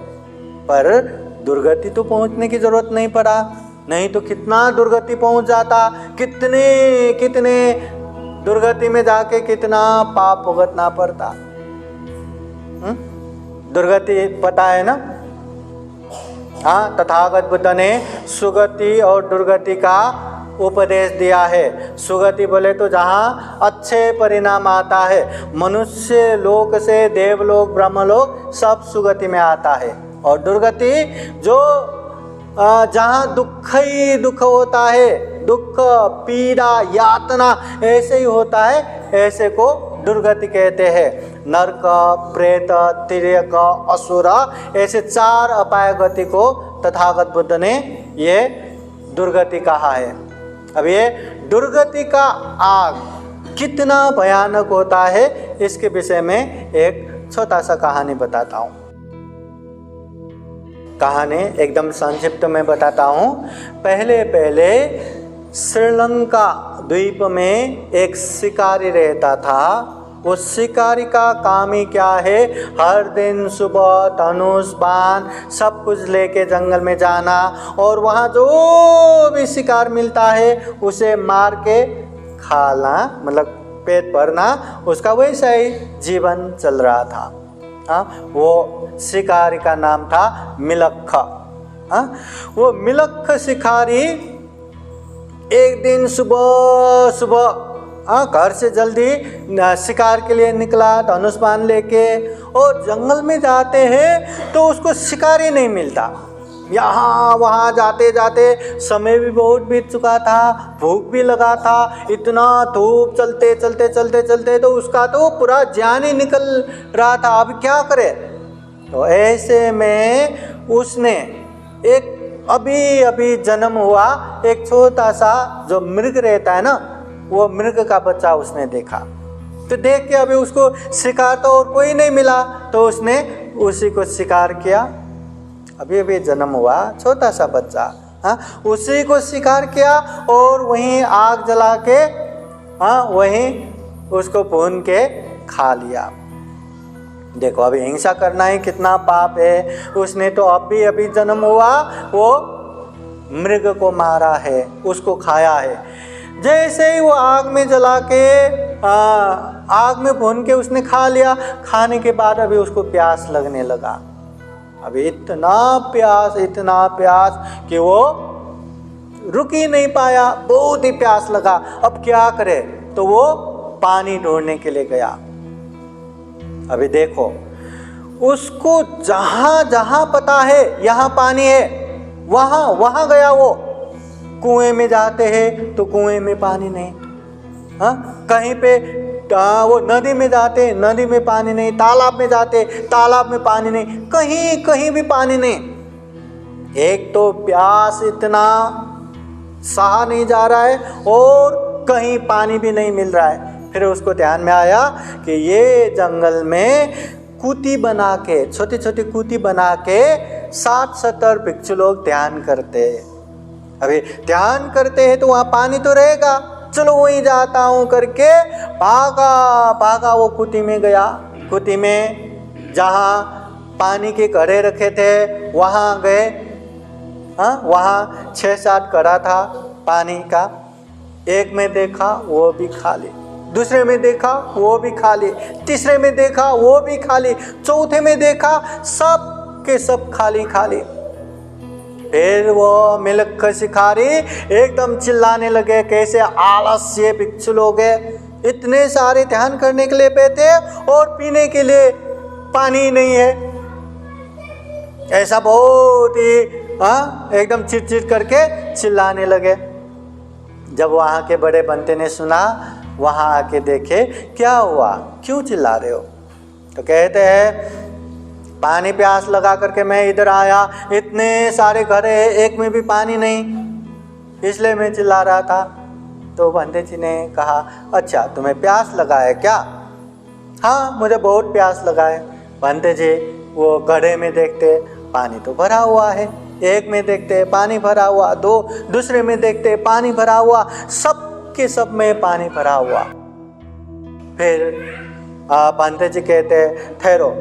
पर दुर्गति तो पहुंचने की जरूरत नहीं पड़ा, नहीं तो कितना दुर्गति पहुंच जाता, कितने दुर्गति में जाके कितना पाप भुगतना पड़ता। दुर्गति पता है ना। हाँ, तथागत बुद्ध ने सुगति और दुर्गति का उपदेश दिया है। सुगति बोले तो जहाँ अच्छे परिणाम आता है, मनुष्य लोक से देवलोक ब्रह्मलोक सब सुगति में आता है। और दुर्गति जो जहाँ दुख ही दुख होता है, दुख पीड़ा यातना ऐसे ही होता है, ऐसे को दुर्गति कहते हैं। नरक, प्रेत, तिर्यक, असुर, ऐसे 4 अपाय गति को तथागत बुद्ध ने ये दुर्गति कहा है। अब ये दुर्गति का आग कितना भयानक होता है, इसके विषय में एक छोटा सा कहानी बताता हूँ। कहानी एकदम संक्षिप्त में बताता हूँ। पहले श्रीलंका द्वीप में एक शिकारी रहता था। उस शिकारी का काम ही क्या है? हर दिन सुबह धनुष बाण सब कुछ लेके जंगल में जाना, और वहाँ जो भी शिकार मिलता है उसे मार के खाना, मतलब पेट भरना। उसका वैसा ही जीवन चल रहा था। वो शिकारी का नाम था मिलक्ख। वो मिलक्ख शिकारी एक दिन सुबह घर से जल्दी शिकार के लिए निकला, धनुष बाण लेके, और जंगल में जाते हैं तो उसको शिकार ही नहीं मिलता। यहाँ वहाँ जाते जाते समय भी बहुत बीत चुका था, भूख भी लगा था, इतना धूप चलते तो उसका तो पूरा जान ही निकल रहा था। अब क्या करे? तो ऐसे में उसने एक अभी जन्म हुआ एक छोटा सा जो मृग रहता है ना, वो मृग का बच्चा उसने देखा। तो देख के अभी उसको शिकार तो और कोई नहीं मिला, तो उसने उसी को शिकार किया। अभी जन्म हुआ छोटा सा बच्चा, उसी को शिकार किया और वहीं आग जला के वहीं उसको भून के खा लिया। देखो, अभी हिंसा करना ही कितना पाप है। उसने तो अभी जन्म हुआ वो मृग को मारा है, उसको खाया है। जैसे ही वो आग में जला के आग में भून के उसने खा लिया। खाने के बाद अभी उसको प्यास लगने लगा। अभी इतना प्यास कि वो रुक ही नहीं पाया, बहुत ही प्यास लगा। अब क्या करे, तो वो पानी ढूंढने के लिए गया। अभी देखो, उसको जहां जहां पता है यहाँ पानी है, वहां गया वो। कुएं में जाते हैं तो कुएं में पानी नहीं, कहीं पे वो नदी में जाते, नदी में पानी नहीं, तालाब में जाते, तालाब में पानी नहीं, कहीं भी पानी नहीं। एक तो प्यास इतना सहा नहीं जा रहा है और कहीं पानी भी नहीं मिल रहा है। फिर उसको ध्यान में आया कि ये जंगल में कूटी बना के, छोटी छोटी कूटी बना के 60-70 भिक्षु लोग ध्यान करते हैं। अभी ध्यान करते हैं तो वहाँ पानी तो रहेगा, चलो वहीं जाता हूँ करके भागा वो कुटी में गया। कुटी में जहाँ पानी के घड़े रखे थे वहाँ गए। वहाँ 6-7 घड़ा था पानी का। एक में देखा वो भी खाली, दूसरे में देखा वो भी खाली, तीसरे में देखा वो भी खाली, चौथे में देखा सब के सब खाली। फिर वो मिल्ख शिकारी एकदम चिल्लाने लगे, कैसे आलस्य भिक्षु लोग हैं, इतने सारे ध्यान करने के लिए बैठे और पीने के लिए पानी नहीं है। ऐसा बहुत ही एकदम चिड़चिड़ करके चिल्लाने लगे। जब वहाँ के बड़े बंते ने सुना, वहाँ आके देखे क्या हुआ, क्यों चिल्ला रहे हो, तो कहते हैं पानी प्यास लगा करके मैं इधर आया, इतने सारे घर है, एक में भी पानी नहीं, इसलिए मैं चिल्ला रहा था। तो बंदे जी ने कहा, अच्छा तुम्हें प्यास लगा है क्या? हाँ मुझे बहुत प्यास लगा है। बंदे जी वो घड़े में देखते पानी तो भरा हुआ है, एक में देखते पानी भरा हुआ, दूसरे में देखते पानी भरा हुआ, सब के सब में पानी भरा हुआ। फिर बंदे जी कहते ठहरो,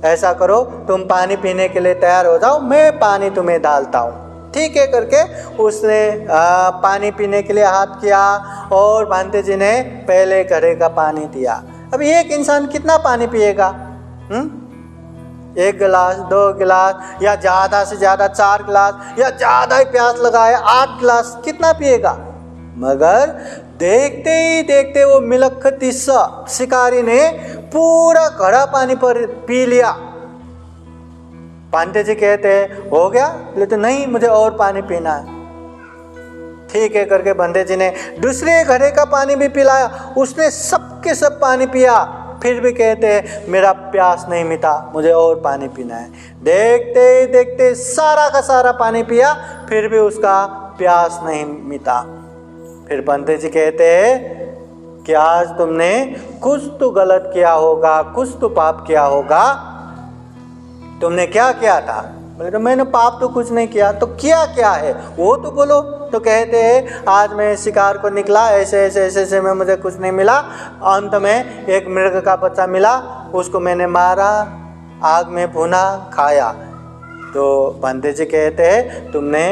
ऐसा करो तुम पानी पीने के लिए तैयार हो जाओ, मैं पानी तुम्हें डालता हूँ। ठीक है करके उसने पानी पीने के लिए हाथ किया और बंदे जी ने पहले घड़े का पानी दिया। अब एक इंसान कितना पानी पिएगा? 1 गिलास, 2 गिलास या ज़्यादा से ज़्यादा 4 गिलास, या ज़्यादा ही प्यास लगा है 8 गिलास, कितना पिएगा? मगर देखते ही देखते वो मिल्ख शिकारी ने पूरा घड़ा पानी पर पी लिया। पांडे जी कहते हैं हो गया? बोले तो नहीं, मुझे और पानी पीना है। ठीक है करके बंदे जी ने दूसरे घड़े का पानी भी पिलाया, उसने सबके सब पानी पिया। फिर भी कहते हैं मेरा प्यास नहीं मिटा, मुझे और पानी पीना है। देखते देखते सारा का सारा पानी पिया, फिर भी उसका प्यास नहीं मिटा। फिर बंदे जी कहते हैं कि आज तुमने कुछ तो गलत किया होगा, कुछ तो पाप किया होगा। तुमने क्या किया था? बोले तो मैंने पाप तो कुछ नहीं किया। तो किया क्या है वो तो बोलो। तो कहते हैं आज मैं शिकार को निकला, ऐसे में मुझे कुछ नहीं मिला, अंत में एक मृग का बच्चा मिला, उसको मैंने मारा, आग में भुना, खाया। तो बंदे जी कहते हैं तुमने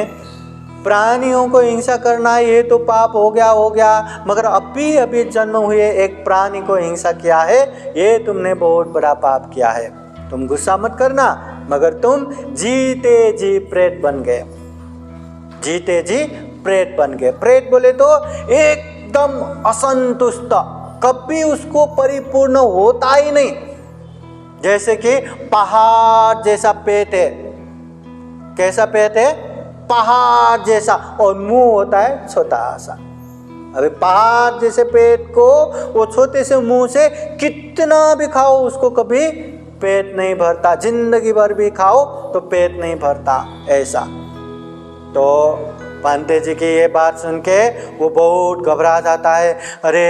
प्राणियों को हिंसा करना ये तो पाप हो गया, मगर अभी जन्म हुए एक प्राणी को हिंसा किया है, ये तुमने बहुत बड़ा पाप किया है। तुम गुस्सा मत करना, मगर तुम जीते जी प्रेत बन गए, जीते जी प्रेत बन गए। प्रेत बोले तो एकदम असंतुष्ट, कभी उसको परिपूर्ण होता ही नहीं। जैसे कि पहाड़ जैसा पेट है, कैसा पेट है? पहाड़ जैसा, और मुंह होता है छोटा सा। अभी पहाड़ जैसे पेट को वो छोटे से मुंह से कितना भी खाओ उसको कभी पेट नहीं भरता, जिंदगी भर भी खाओ तो पेट नहीं भरता, ऐसा। तो पांडे जी की ये बात सुन के वो बहुत घबरा जाता है, अरे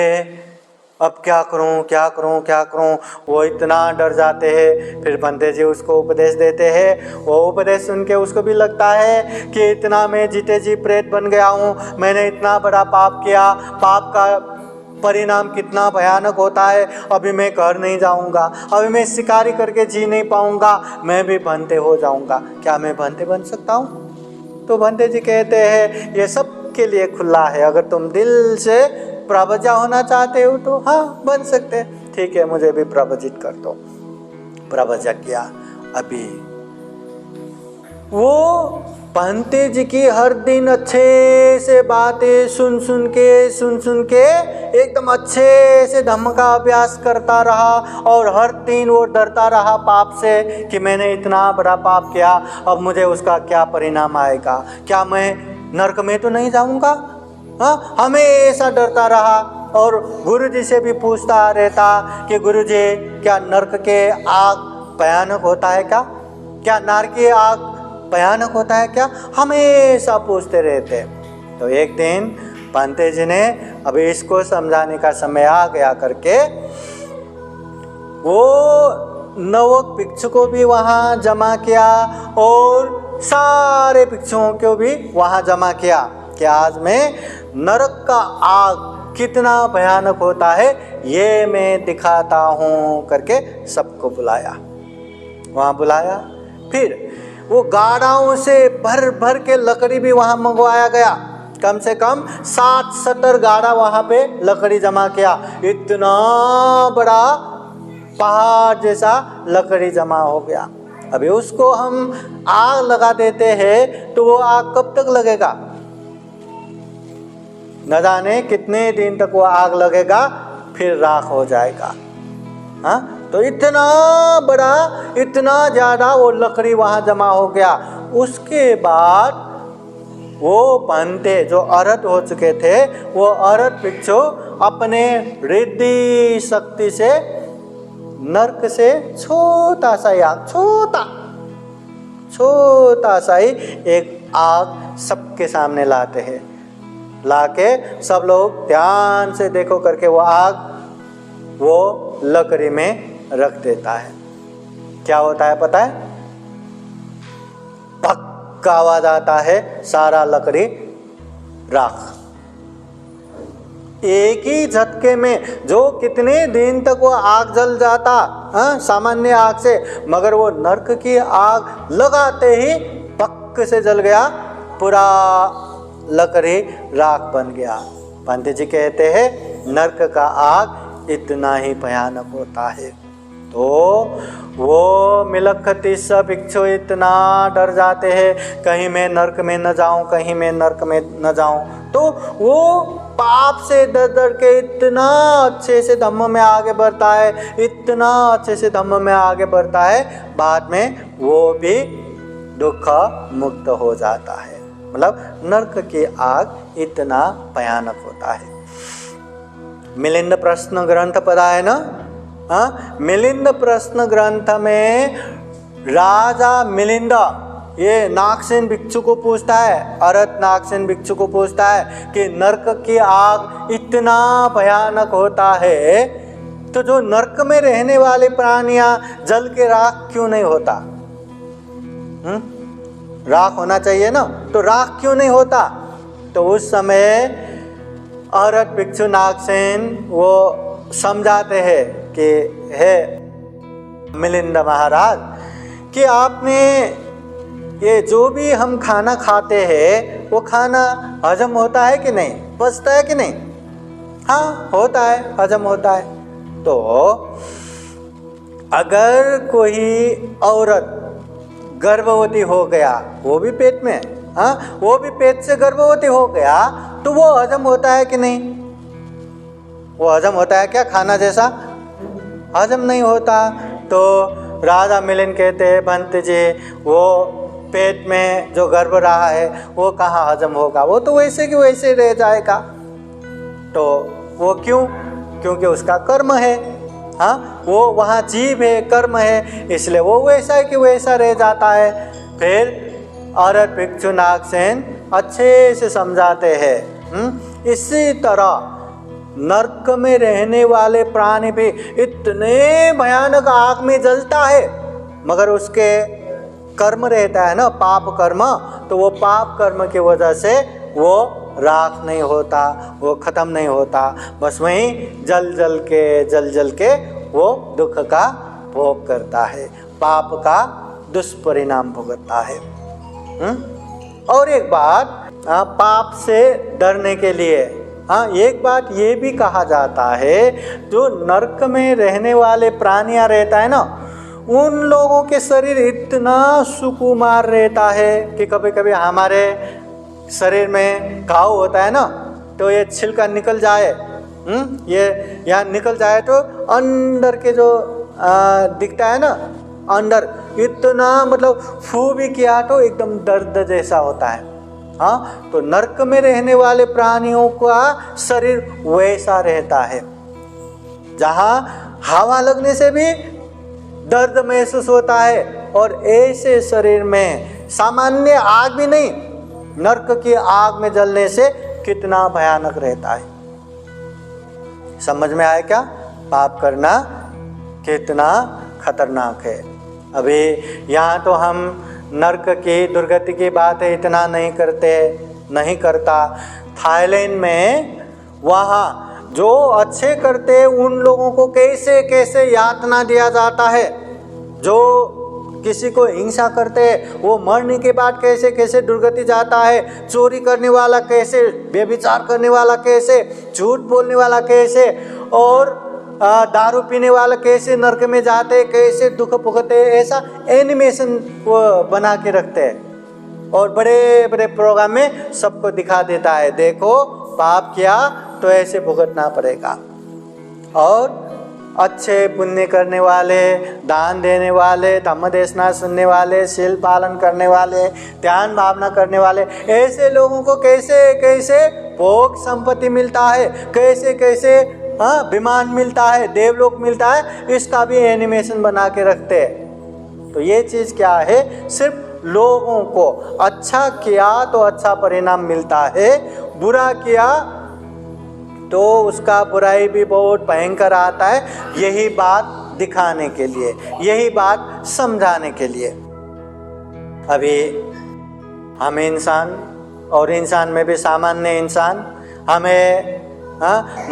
अब क्या करूं। वो इतना डर जाते हैं। फिर बंदे जी उसको उपदेश देते हैं। वो उपदेश सुन के उसको भी लगता है कि इतना मैं जीते जी प्रेत बन गया हूँ, मैंने इतना बड़ा पाप किया, पाप का परिणाम कितना भयानक होता है। अभी मैं घर नहीं जाऊँगा, अभी मैं शिकारी करके जी नहीं पाऊँगा, मैं भी बंदे हो जाऊँगा। क्या मैं बंदे बन सकता हूँ? तो बंदे जी कहते हैं ये सब सबके लिए खुला है। अगर तुम दिल से प्रवजा होना चाहते हो तो हाँ बन सकते, ठीक है मुझे भी प्रवजित कर दो। प्रवजा किया। अभी वो पंते जी की हर दिन अच्छे से बातें सुन सुन के एकदम अच्छे से धम्म का अभ्यास करता रहा, और हर दिन वो डरता रहा पाप से कि मैंने इतना बड़ा पाप किया, अब मुझे उसका क्या परिणाम आएगा, क्या मैं नरक में तो नहीं जाऊंगा। हाँ, हमेशा डरता रहा। और गुरु जी से भी पूछता रहता कि गुरु जी क्या नरक के आग भयानक होता है क्या, क्या नरक की आग भयानक होता है क्या, हमेशा पूछते रहते। तो एक दिन पंते जी ने अभी इसको समझाने का समय आ गया करके वो नवक भिक्षु को भी वहाँ जमा किया और सारे भिक्षुओं को भी वहाँ जमा किया कि आज मैं नरक का आग कितना भयानक होता है ये मैं दिखाता हूँ करके सबको बुलाया। वहाँ बुलाया, फिर वो गाड़ाओं से भर भर के लकड़ी भी वहाँ मंगवाया गया। कम से कम 60-70 गाड़ा वहाँ पे लकड़ी जमा किया। इतना बड़ा पहाड़ जैसा लकड़ी जमा हो गया। अभी उसको हम आग लगा देते हैं तो वो आग कब तक लगेगा, न जाने कितने दिन तक वो आग लगेगा, फिर राख हो जाएगा। हाँ, तो इतना बड़ा, इतना ज़्यादा वो लकड़ी वहाँ जमा हो गया। उसके बाद वो पंते जो अरहत हो चुके थे, वो अरहत भिक्षु अपने रिद्धि शक्ति से नरक से छोटा सा आग, छोटा सा ही एक आग सबके सामने लाते हैं। लाके सब लोग ध्यान से देखो करके वो आग वो लकड़ी में रख देता है। क्या होता है पता है, पक्का आवाज आता है, सारा लकड़ी राख। एक ही झटके में, जो कितने दिन तक वो आग जल जाता सामान्य आग से, मगर वो नरक की आग लगाते ही पक्के से जल गया, पूरा लकड़ी राख बन गया। पंडित जी कहते हैं नरक का आग इतना ही भयानक होता है। तो वो मिलखतीस भिक्षु इतना डर जाते हैं, कहीं मैं नरक में न जाऊं, कहीं मैं नरक में न जाऊं। तो वो पाप से डर डर के इतना अच्छे से धम्म में आगे बढ़ता है, इतना अच्छे से धम्म में आगे बढ़ता है, बाद में वो भी दुख मुक्त हो जाता है। मतलब नरक की आग इतना भयानक होता है। मिलिंद प्रश्न ग्रंथ पढ़ा है ना? हाँ, मिलिंद प्रश्न ग्रंथ में राजा मिलिंद ये नागसेन भिक्षु को पूछता है, अरहत नागसेन भिक्षु को पूछता है कि नरक की आग इतना भयानक होता है, तो जो नरक में रहने वाले प्राणियां जल के राख क्यों नहीं होता? राख होना चाहिए ना, तो राख क्यों नहीं होता? तो उस समय अरहत भिक्षु नागसेन वो समझाते हैं कि हे मिलिंद महाराज, कि आपने ये जो भी हम खाना खाते हैं वो खाना हजम होता है कि नहीं, पचता है कि नहीं? हाँ होता है, हजम होता है। तो अगर कोई औरत गर्भवती हो गया, वो भी पेट में, हाँ वो भी पेट से गर्भवती हो गया, तो वो हजम होता है कि नहीं? वो हजम होता है क्या खाना जैसा? हजम नहीं होता। तो राजा मिलिंद कहते हैं भंत जी, वो पेट में जो गर्भ रहा है वो कहाँ हजम होगा, वो तो वैसे कि वैसे रह जाएगा। तो वो क्यों? क्योंकि उसका कर्म है। हाँ, वो वहाँ जीव है, कर्म है, इसलिए वो वैसा कि वैसा रह जाता है। फिर अरहत भिक्षु नागसेन अच्छे से समझाते हैं, इसी तरह नरक में रहने वाले प्राणी भी इतने भयानक आग में जलता है, मगर उसके कर्म रहता है ना, पाप कर्म, तो वो पाप कर्म की वजह से वो राख नहीं होता, वो खत्म नहीं होता, बस वहीं जल जल के वो दुख का भोग करता है, पाप का दुष्परिणाम भुगतता है। और एक बात, पाप से डरने के लिए। हाँ, एक बात ये भी कहा जाता है, जो नरक में रहने वाले प्राणियां रहता है ना, उन लोगों के शरीर इतना सुकुमार रहता है कि कभी कभी हमारे शरीर में घाव होता है ना, तो ये छिलका निकल जाए, ये यहाँ निकल जाए तो अंदर के जो दिखता है ना, अंदर इतना मतलब फू भी किया तो एकदम दर्द जैसा होता है। हाँ, तो नरक में रहने वाले प्राणियों का शरीर वैसा रहता है, जहाँ हवा लगने से भी दर्द महसूस होता है। और ऐसे शरीर में सामान्य आग भी नहीं, नरक की आग में जलने से कितना भयानक रहता है। समझ में आया क्या? पाप करना कितना खतरनाक है। अभी यहाँ तो हम नरक की दुर्गति की बात है, इतना नहीं करता। थाईलैंड में वहाँ जो अच्छे करते उन लोगों को कैसे कैसे यातना दिया जाता है, जो किसी को हिंसा करते वो मरने के बाद कैसे कैसे दुर्गति जाता है, चोरी करने वाला कैसे, व्यभिचार करने वाला कैसे, झूठ बोलने वाला कैसे, और दारू पीने वाला कैसे नरक में जाते, कैसे दुख भुगते, ऐसा एनिमेशन वो बना के रखते हैं और बड़े बड़े प्रोग्राम में सबको दिखा देता है, देखो पाप किया तो ऐसे भुगतना पड़ेगा। और अच्छे पुण्य करने वाले, दान देने वाले, धम्म देशना सुनने वाले, शील पालन करने वाले, ध्यान भावना करने वाले, ऐसे लोगों को कैसे कैसे भोग संपत्ति मिलता है, कैसे कैसे विमान मिलता है, देवलोक मिलता है, इसका भी एनिमेशन बना के रखते हैं। तो ये चीज़ क्या है? सिर्फ लोगों को अच्छा किया तो अच्छा परिणाम मिलता है, बुरा किया तो उसका बुराई भी बहुत भयंकर आता है। यही बात दिखाने के लिए, यही बात समझाने के लिए। अभी हम इंसान, और इंसान में भी सामान्य इंसान, हमें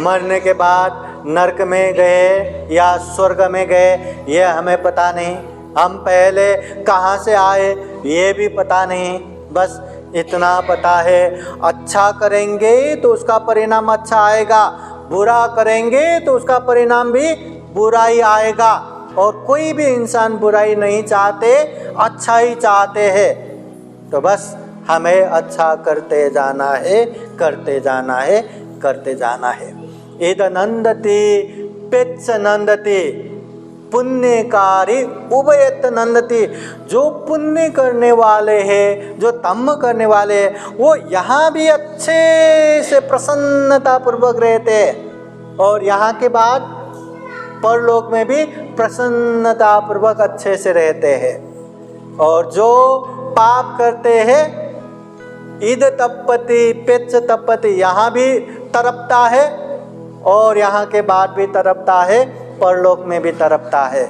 मरने के बाद नरक में गए या स्वर्ग में गए ये हमें पता नहीं, हम पहले कहाँ से आए ये भी पता नहीं। बस इतना पता है, अच्छा करेंगे तो उसका परिणाम अच्छा आएगा, बुरा करेंगे तो उसका परिणाम भी बुरा ही आएगा। और कोई भी इंसान बुराई नहीं चाहते, अच्छा ही चाहते हैं। तो बस हमें अच्छा करते जाना है, करते जाना है, करते जाना है। इद नंदति पेच्छ नंदति, पुण्यकारी उभयत नंदति। जो पुण्य करने वाले हैं, जो धम्म करने वाले हैं, वो यहाँ भी अच्छे से प्रसन्नता पूर्वक रहते हैं और यहाँ के बाद परलोक में भी प्रसन्नता पूर्वक अच्छे से रहते हैं। और जो पाप करते हैं, इद तपति पेच्छ तपति, यहाँ भी तड़पता है और यहाँ के बाद भी तड़पता है, परलोक में भी तड़पता है।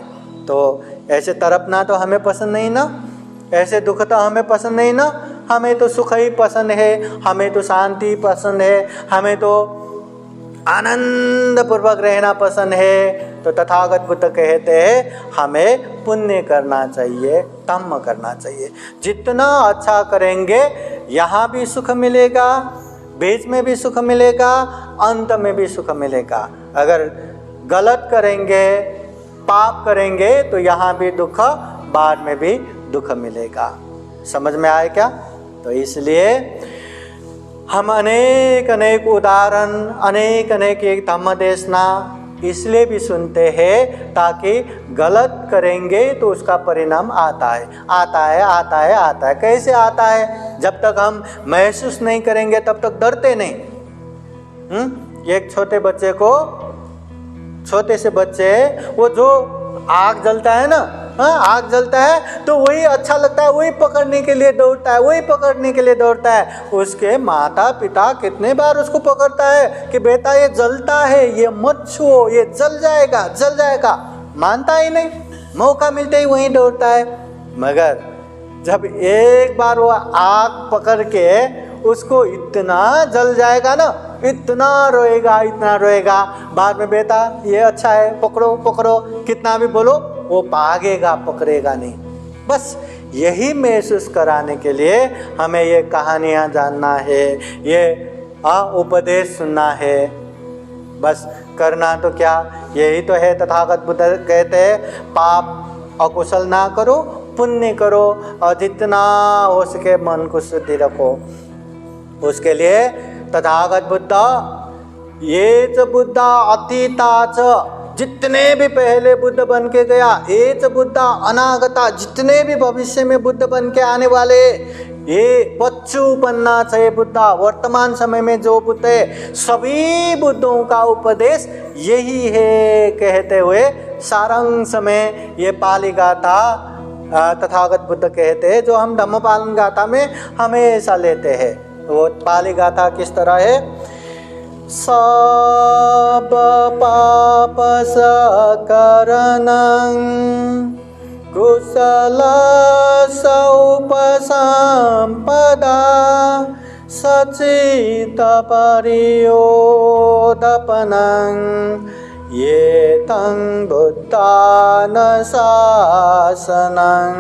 तो ऐसे तड़पना तो हमें पसंद नहीं ना, ऐसे दुख तो हमें पसंद नहीं ना। हमें तो सुख ही पसंद है, हमें तो शांति पसंद है, हमें तो आनंद पूर्वक रहना पसंद है। तो तथागत बुद्ध कहते हैं हमें पुण्य करना चाहिए, धम्म करना चाहिए। जितना अच्छा करेंगे यहाँ भी सुख मिलेगा, बीच में भी सुख मिलेगा, अंत में भी सुख मिलेगा। अगर गलत करेंगे, पाप करेंगे तो यहाँ भी दुख, बाद में भी दुख मिलेगा। समझ में आए क्या? तो इसलिए हम अनेक अनेक उदाहरण, अनेक अनेक एक धम्म देशना इसलिए भी सुनते हैं ताकि गलत करेंगे तो उसका परिणाम आता है, आता है, आता है, आता है। कैसे आता है? जब तक हम महसूस नहीं करेंगे तब तक डरते नहीं। एक छोटे बच्चे को, छोटे से बच्चे, वो जो आग जलता है ना, आग जलता है तो वही अच्छा लगता है, वही पकड़ने के लिए दौड़ता है, वही पकड़ने के लिए दौड़ता है। उसके माता पिता कितने बार उसको पकड़ता है कि बेटा ये जलता है, ये मत छुओ, ये जल जाएगा, जल जाएगा। मानता ही नहीं, मौका मिलते ही वहीं दौड़ता है। मगर जब एक बार वो आग पकड़ के उसको इतना जल जाएगा ना, इतना रोएगा, इतना रोएगा, बाद में बेटा ये अच्छा है, पकड़ो पकड़ो, कितना भी बोलो वो भागेगा, पकड़ेगा नहीं। बस यही महसूस कराने के लिए हमें ये कहानियाँ जानना है, ये उपदेश सुनना है। बस करना तो क्या, यही तो है। तथागत बुद्ध कहते हैं पाप अकुशल ना करो, पुण्य करो, और जितना हो सके मन को शुद्धि रखो। उसके लिए तथागत बुद्ध ये च बुद्ध अतीता च, जितने भी पहले बुद्ध बन के गया, ये च बुद्ध अनागता, जितने भी भविष्य में बुद्ध बन के आने वाले, ये पच्चूपन्ना च बुद्ध, वर्तमान समय में जो बुद्ध है सभी बुद्धों का उपदेश यही है कहते हुए सारांश में ये पाली गाथा तथागत बुद्ध कहते हैं, जो हम धम्मपालन गाथा में हमेशा लेते हैं। वो पाली गाथा किस तरह है? सब पाप सकरणं कुशल सौपसंपदा सचित परियोदपनं ये तं बुद्धान शासनं।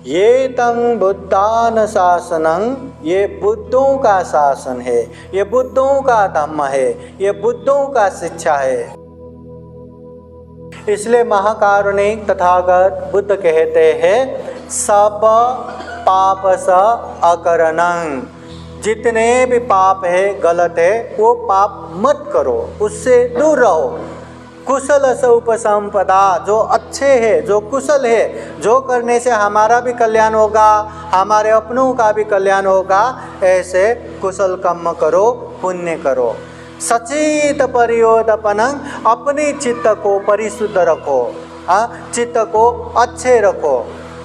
ये तं बुद्धान शासनं, ये बुद्धों का शासन है, ये बुद्धों का धम्म है, ये बुद्धों का शिक्षा है। इसलिए महाकारुणिक तथागत बुद्ध कहते हैं सब पाप स अकरणं, जितने भी पाप है गलत है वो पाप मत करो, उससे दूर रहो। कुशल स उपसंपदा, जो अच्छे है, जो कुशल है, जो करने से हमारा भी कल्याण होगा, हमारे अपनों का भी कल्याण होगा, ऐसे कुशल कर्म करो, पुण्य करो। सचित परियोदपनं, अपनी चित्त को परिशुद्ध रखो, चित्त को अच्छे रखो।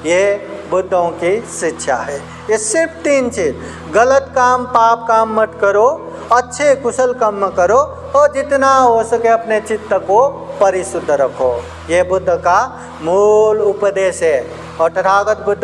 ये बुद्धों की शिक्षा है। ये सिर्फ 3 चीज, गलत काम पाप काम मत करो, अच्छे कुशल कर्म करो, और जितना हो सके अपने चित्त को परिशुद्ध रखो। ये बुद्ध का मूल उपदेश है। और तथागत बुद्ध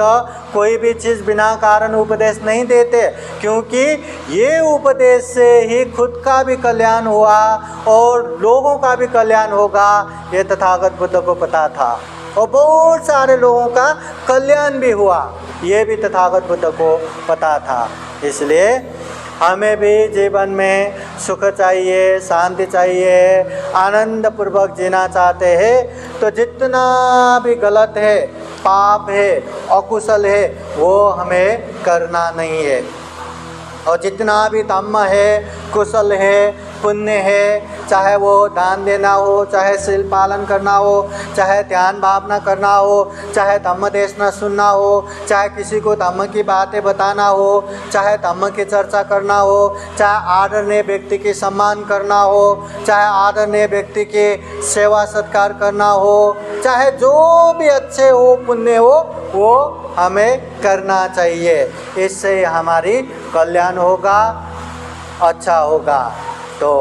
कोई भी चीज़ बिना कारण उपदेश नहीं देते, क्योंकि ये उपदेश से ही खुद का भी कल्याण हुआ और लोगों का भी कल्याण होगा, ये तथागत बुद्ध को पता था। और बहुत सारे लोगों का कल्याण भी हुआ, ये भी तथागत बुद्ध को पता था। इसलिए हमें भी जीवन में सुख चाहिए, शांति चाहिए, आनंद पूर्वक जीना चाहते हैं, तो जितना भी गलत है, पाप है, अकुशल है, वो हमें करना नहीं है। और जितना भी धम्म है, कुशल है, पुण्य है, चाहे वो दान देना हो, चाहे शील पालन करना हो, चाहे ध्यान भावना करना हो, चाहे धम्म देशना सुनना हो, चाहे किसी को धम्म की बातें बताना हो, चाहे धम्म की चर्चा करना हो, चाहे आदरणीय व्यक्ति की सम्मान करना हो, चाहे आदरणीय व्यक्ति की सेवा सत्कार करना हो, चाहे जो भी अच्छे हो, पुण्य हो, वो हमें करना चाहिए। इससे हमारी कल्याण होगा, अच्छा होगा। तो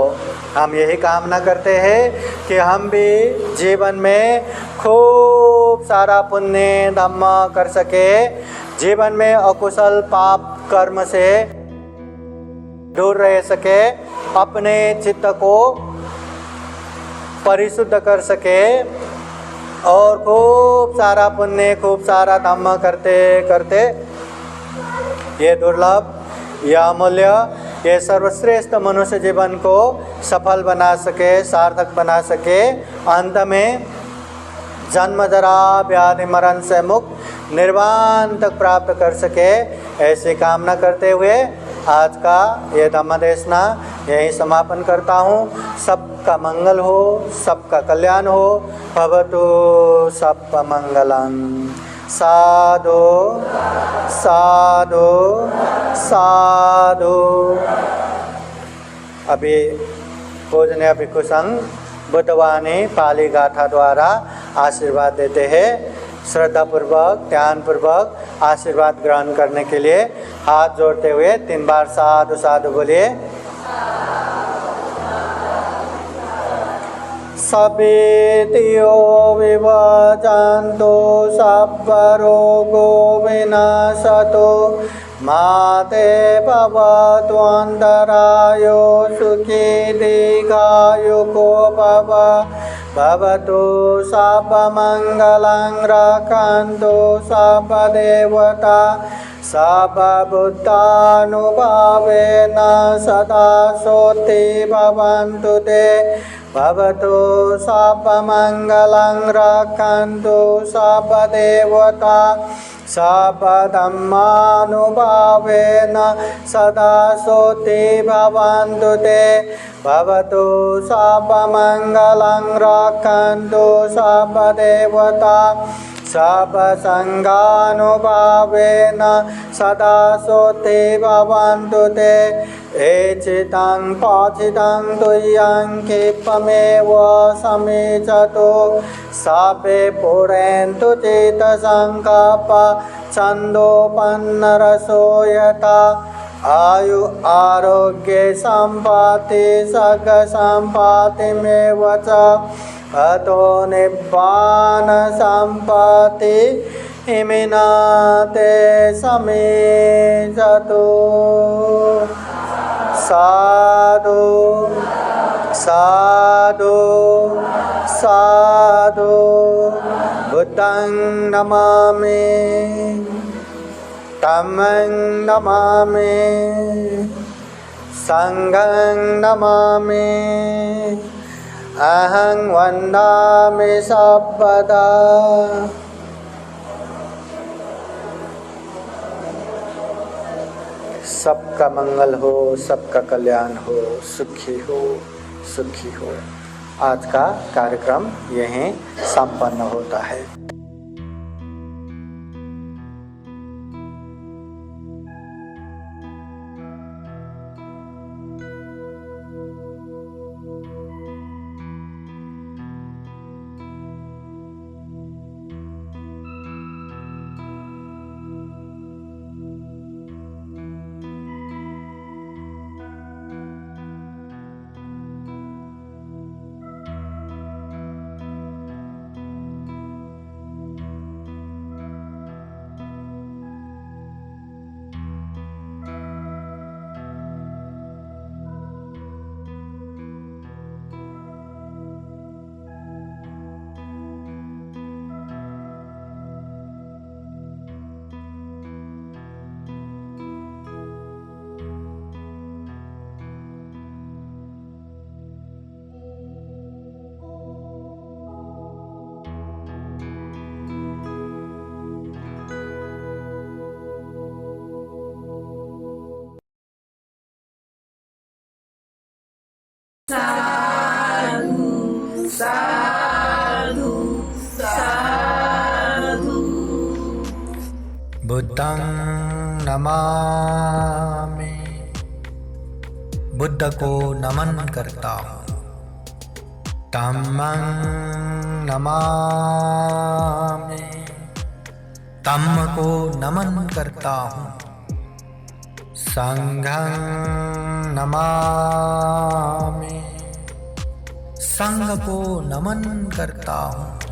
हम यही कामना करते हैं कि हम भी जीवन में खूब सारा पुण्य धम्म कर सके, जीवन में अकुशल पाप कर्म से दूर रह सके, अपने चित्त को परिशुद्ध कर सके, और खूब सारा पुण्य खूब सारा धम्म करते करते ये दुर्लभ, यह अमूल्य, ये सर्वश्रेष्ठ मनुष्य जीवन को सफल बना सके, सार्थक बना सके, अंत में जन्म जरा व्याधि मरण से मुक्त निर्वाण तक प्राप्त कर सके, ऐसी कामना करते हुए आज का ये धम्म देशना यहीं समापन करता हूँ। सबका मंगल हो, सबका कल्याण हो। भवतु सबका मंगलम। साधु साधु साधु। अभी पूजनीय भिक्षु संघ बुद्धवाणी पाली गाथा द्वारा आशीर्वाद देते हैं। श्रद्धापूर्वक ध्यानपूर्वक आशीर्वाद ग्रहण करने के लिए हाथ जोड़ते हुए 3 बार साधु साधु बोलिए। सवेतियो विवजन्तु सर्वरोगो विनाशतो माते भवतु अन्तरायो सुखी दीर्घायुको भव। भवतु सर्वमङ्गलं रक्षन्तु सर्वदेवता सर्वभूतानुभावेन सदा सोति भवन्तु ते भवतु सर्वमङ्गलं रक्षन्तु सर्वदेवता सर्वधर्मानुभावेन सदा सोति भवन्तु ते भवतु सर्वमङ्गलं रक्षन्तु सर्वदेवता सर्वसङ्गानुभावेन सदा सोति भवन्तु ते एचितं पाचितं तुय्यं क्षिप्रमेव समिच्छतु सर्वे पुरन्तु चित्तसङ्कल्पा छन्दोपन्नरसो यथा आयु आरोग्ये सम्पत्ति सर्गसम्पत्तिमेव च अतो निब्बान सम्पत्ति इमिनाते समिच्छतु साधु साधु साधु बुद्धं नमामि धम्मं नमामि संघं नमामि अहं वन्दामि सर्वदा। सबका मंगल हो, सबका कल्याण हो, सुखी हो, सुखी हो। आज का कार्यक्रम यहीं संपन्न होता है। साधु साधु साधु। बुद्धं नमामि, बुद्ध को नमन करता हूँ। धम्मं नमामि, धम्म को नमन करता हूँ। संघं नमामि, संघ को नमन करता हूँ।